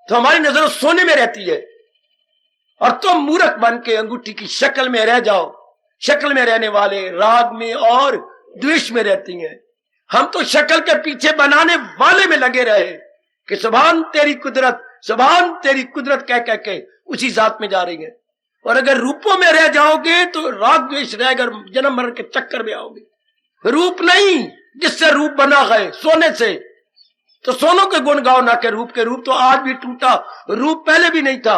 तो हमारी नजर सोने में रहती है और तुम मूर्ख बन के अंगूठी की शक्ल में रह जाओ। शक्ल में रहने वाले राग में और द्वेष में रहती हैं। हम तो शक्ल के पीछे बनाने वाले में लगे रहे कि सुभान तेरी कुदरत, सुभान तेरी कुदरत कह कह के उसी जात में जा रही है। और अगर रूपों में रह जाओगे तो राग द्वेष रहेगा, जन्म मरण के चक्कर में आओगे। रूप नहीं, जिससे रूप बना है सोने से, तो सोनों के गुण गाओ ना के रूप तो आज भी टूटा, रूप पहले भी नहीं था,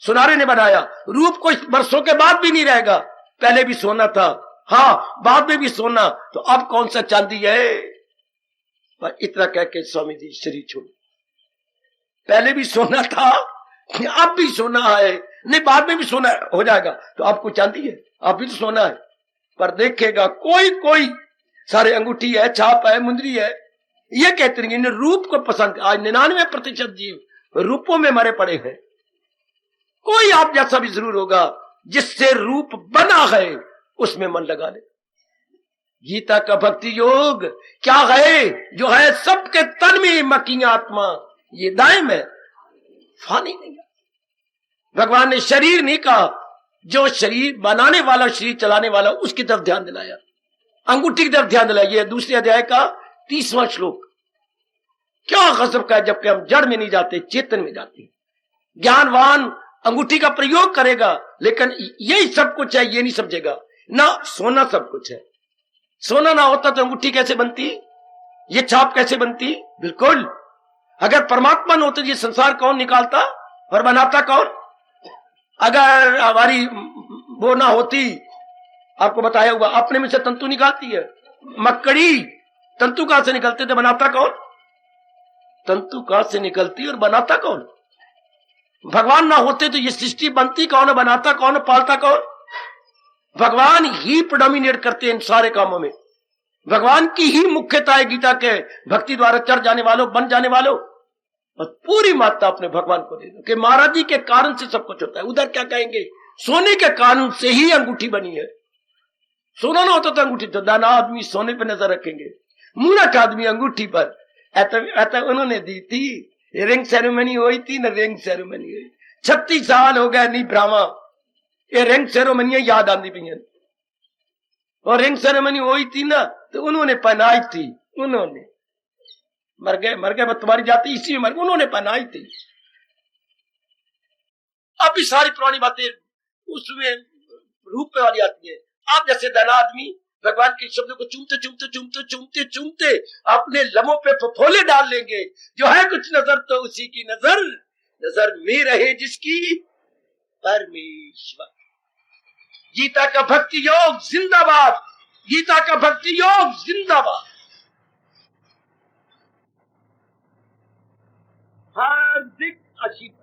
सुनारे ने बनाया। रूप कुछ वर्षों के बाद भी नहीं रहेगा, पहले भी सोना था, हाँ बाद में भी सोना, तो अब कौन सा चांदी है। पर इतना कह के स्वामी जी शरीर छोड़, पहले भी सोना था, अब भी सोना है, नहीं बाद में भी सोना हो जाएगा, तो आपको चांदी है, आप भी तो सोना है। पर देखेगा कोई कोई सारे अंगूठी है, छाप है, मुंदरी है, ये कहते हैं इन्हें रूप को पसंद। आज 99% जीव रूपों में मरे पड़े हैं। कोई आप जैसा भी जरूर होगा जिससे रूप बना है, उसमें मन लगा ले। गीता का भक्ति योग क्या है, जो है सबके तन में मकी आत्मा, ये दायम है, फानी नहीं है। भगवान ने शरीर नहीं कहा, जो शरीर बनाने वाला, शरीर चलाने वाला, उसकी तरफ ध्यान दिलाया, अंगूठी की तरफ ध्यान दिलाया। ये दूसरे अध्याय का 30वां श्लोक। क्या गजब का है, जबकि हम जड़ में नहीं जाते, चेतन में जाते। ज्ञानवान अंगूठी का प्रयोग करेगा, लेकिन यही सब कुछ है ये नहीं समझेगा ना। सोना सब कुछ है, सोना ना होता तो अंगूठी कैसे बनती, ये छाप कैसे बनती। बिल्कुल, अगर परमात्मा न होते ये संसार कौन निकालता और बनाता कौन। अगर हमारी वो ना होती, आपको बताया हुआ, अपने में से तंतु निकालती है मकड़ी, तंतु कहां से निकलते थे, बनाता कौन। तंतु कहां से निकलती और बनाता कौन। भगवान ना होते तो ये सृष्टि बनती कौन, बनाता कौन, पालता कौन। भगवान ही प्रोडोमिनेट करते हैं इन सारे कामों में, भगवान की ही मुख्यता है। गीता के भक्ति द्वारा चढ़ जाने वालों, बन जाने वालों, और पूरी मात्रा अपने भगवान को दे दो कि महाराज जी के कारण से सब कुछ होता है। उधर क्या कहेंगे, सोने के कानून से ही अंगूठी बनी है। सोना ना होता तो अंगूठी, तो दाना आदमी सोने पे नजर रखेंगे, मूर्ख आदमी अंगूठी पर। ऐसा उन्होंने दी थी, रिंग सेरेमनी हुई थी ना, रिंग सेरेमनी हुई 36 साल हो गए नहीं ब्राह्मा, ये रिंग सेरेमनी याद आती पी हैं। और रिंग सेरेमनी हुई थी ना, तो उन्होंने पहनाई थी, उन्होंने मर गए तुम्हारी जाति इसी में मर गए, उन्होंने पहनाई थी। अब भी सारी पुरानी बातें उसमें रूप में वाली आती है। आप जैसे दाना आदमी भगवान के शब्दों को चूमते चूमते चूमते चूमते चूमते अपने लबों पे फफोले डाल लेंगे। जो है कुछ नजर तो उसी की नजर, नजर में रहे जिसकी परमेश्वर। गीता का भक्ति योग जिंदाबाद, गीता का भक्ति योग जिंदाबाद। हार्दिक आशीर्वाद।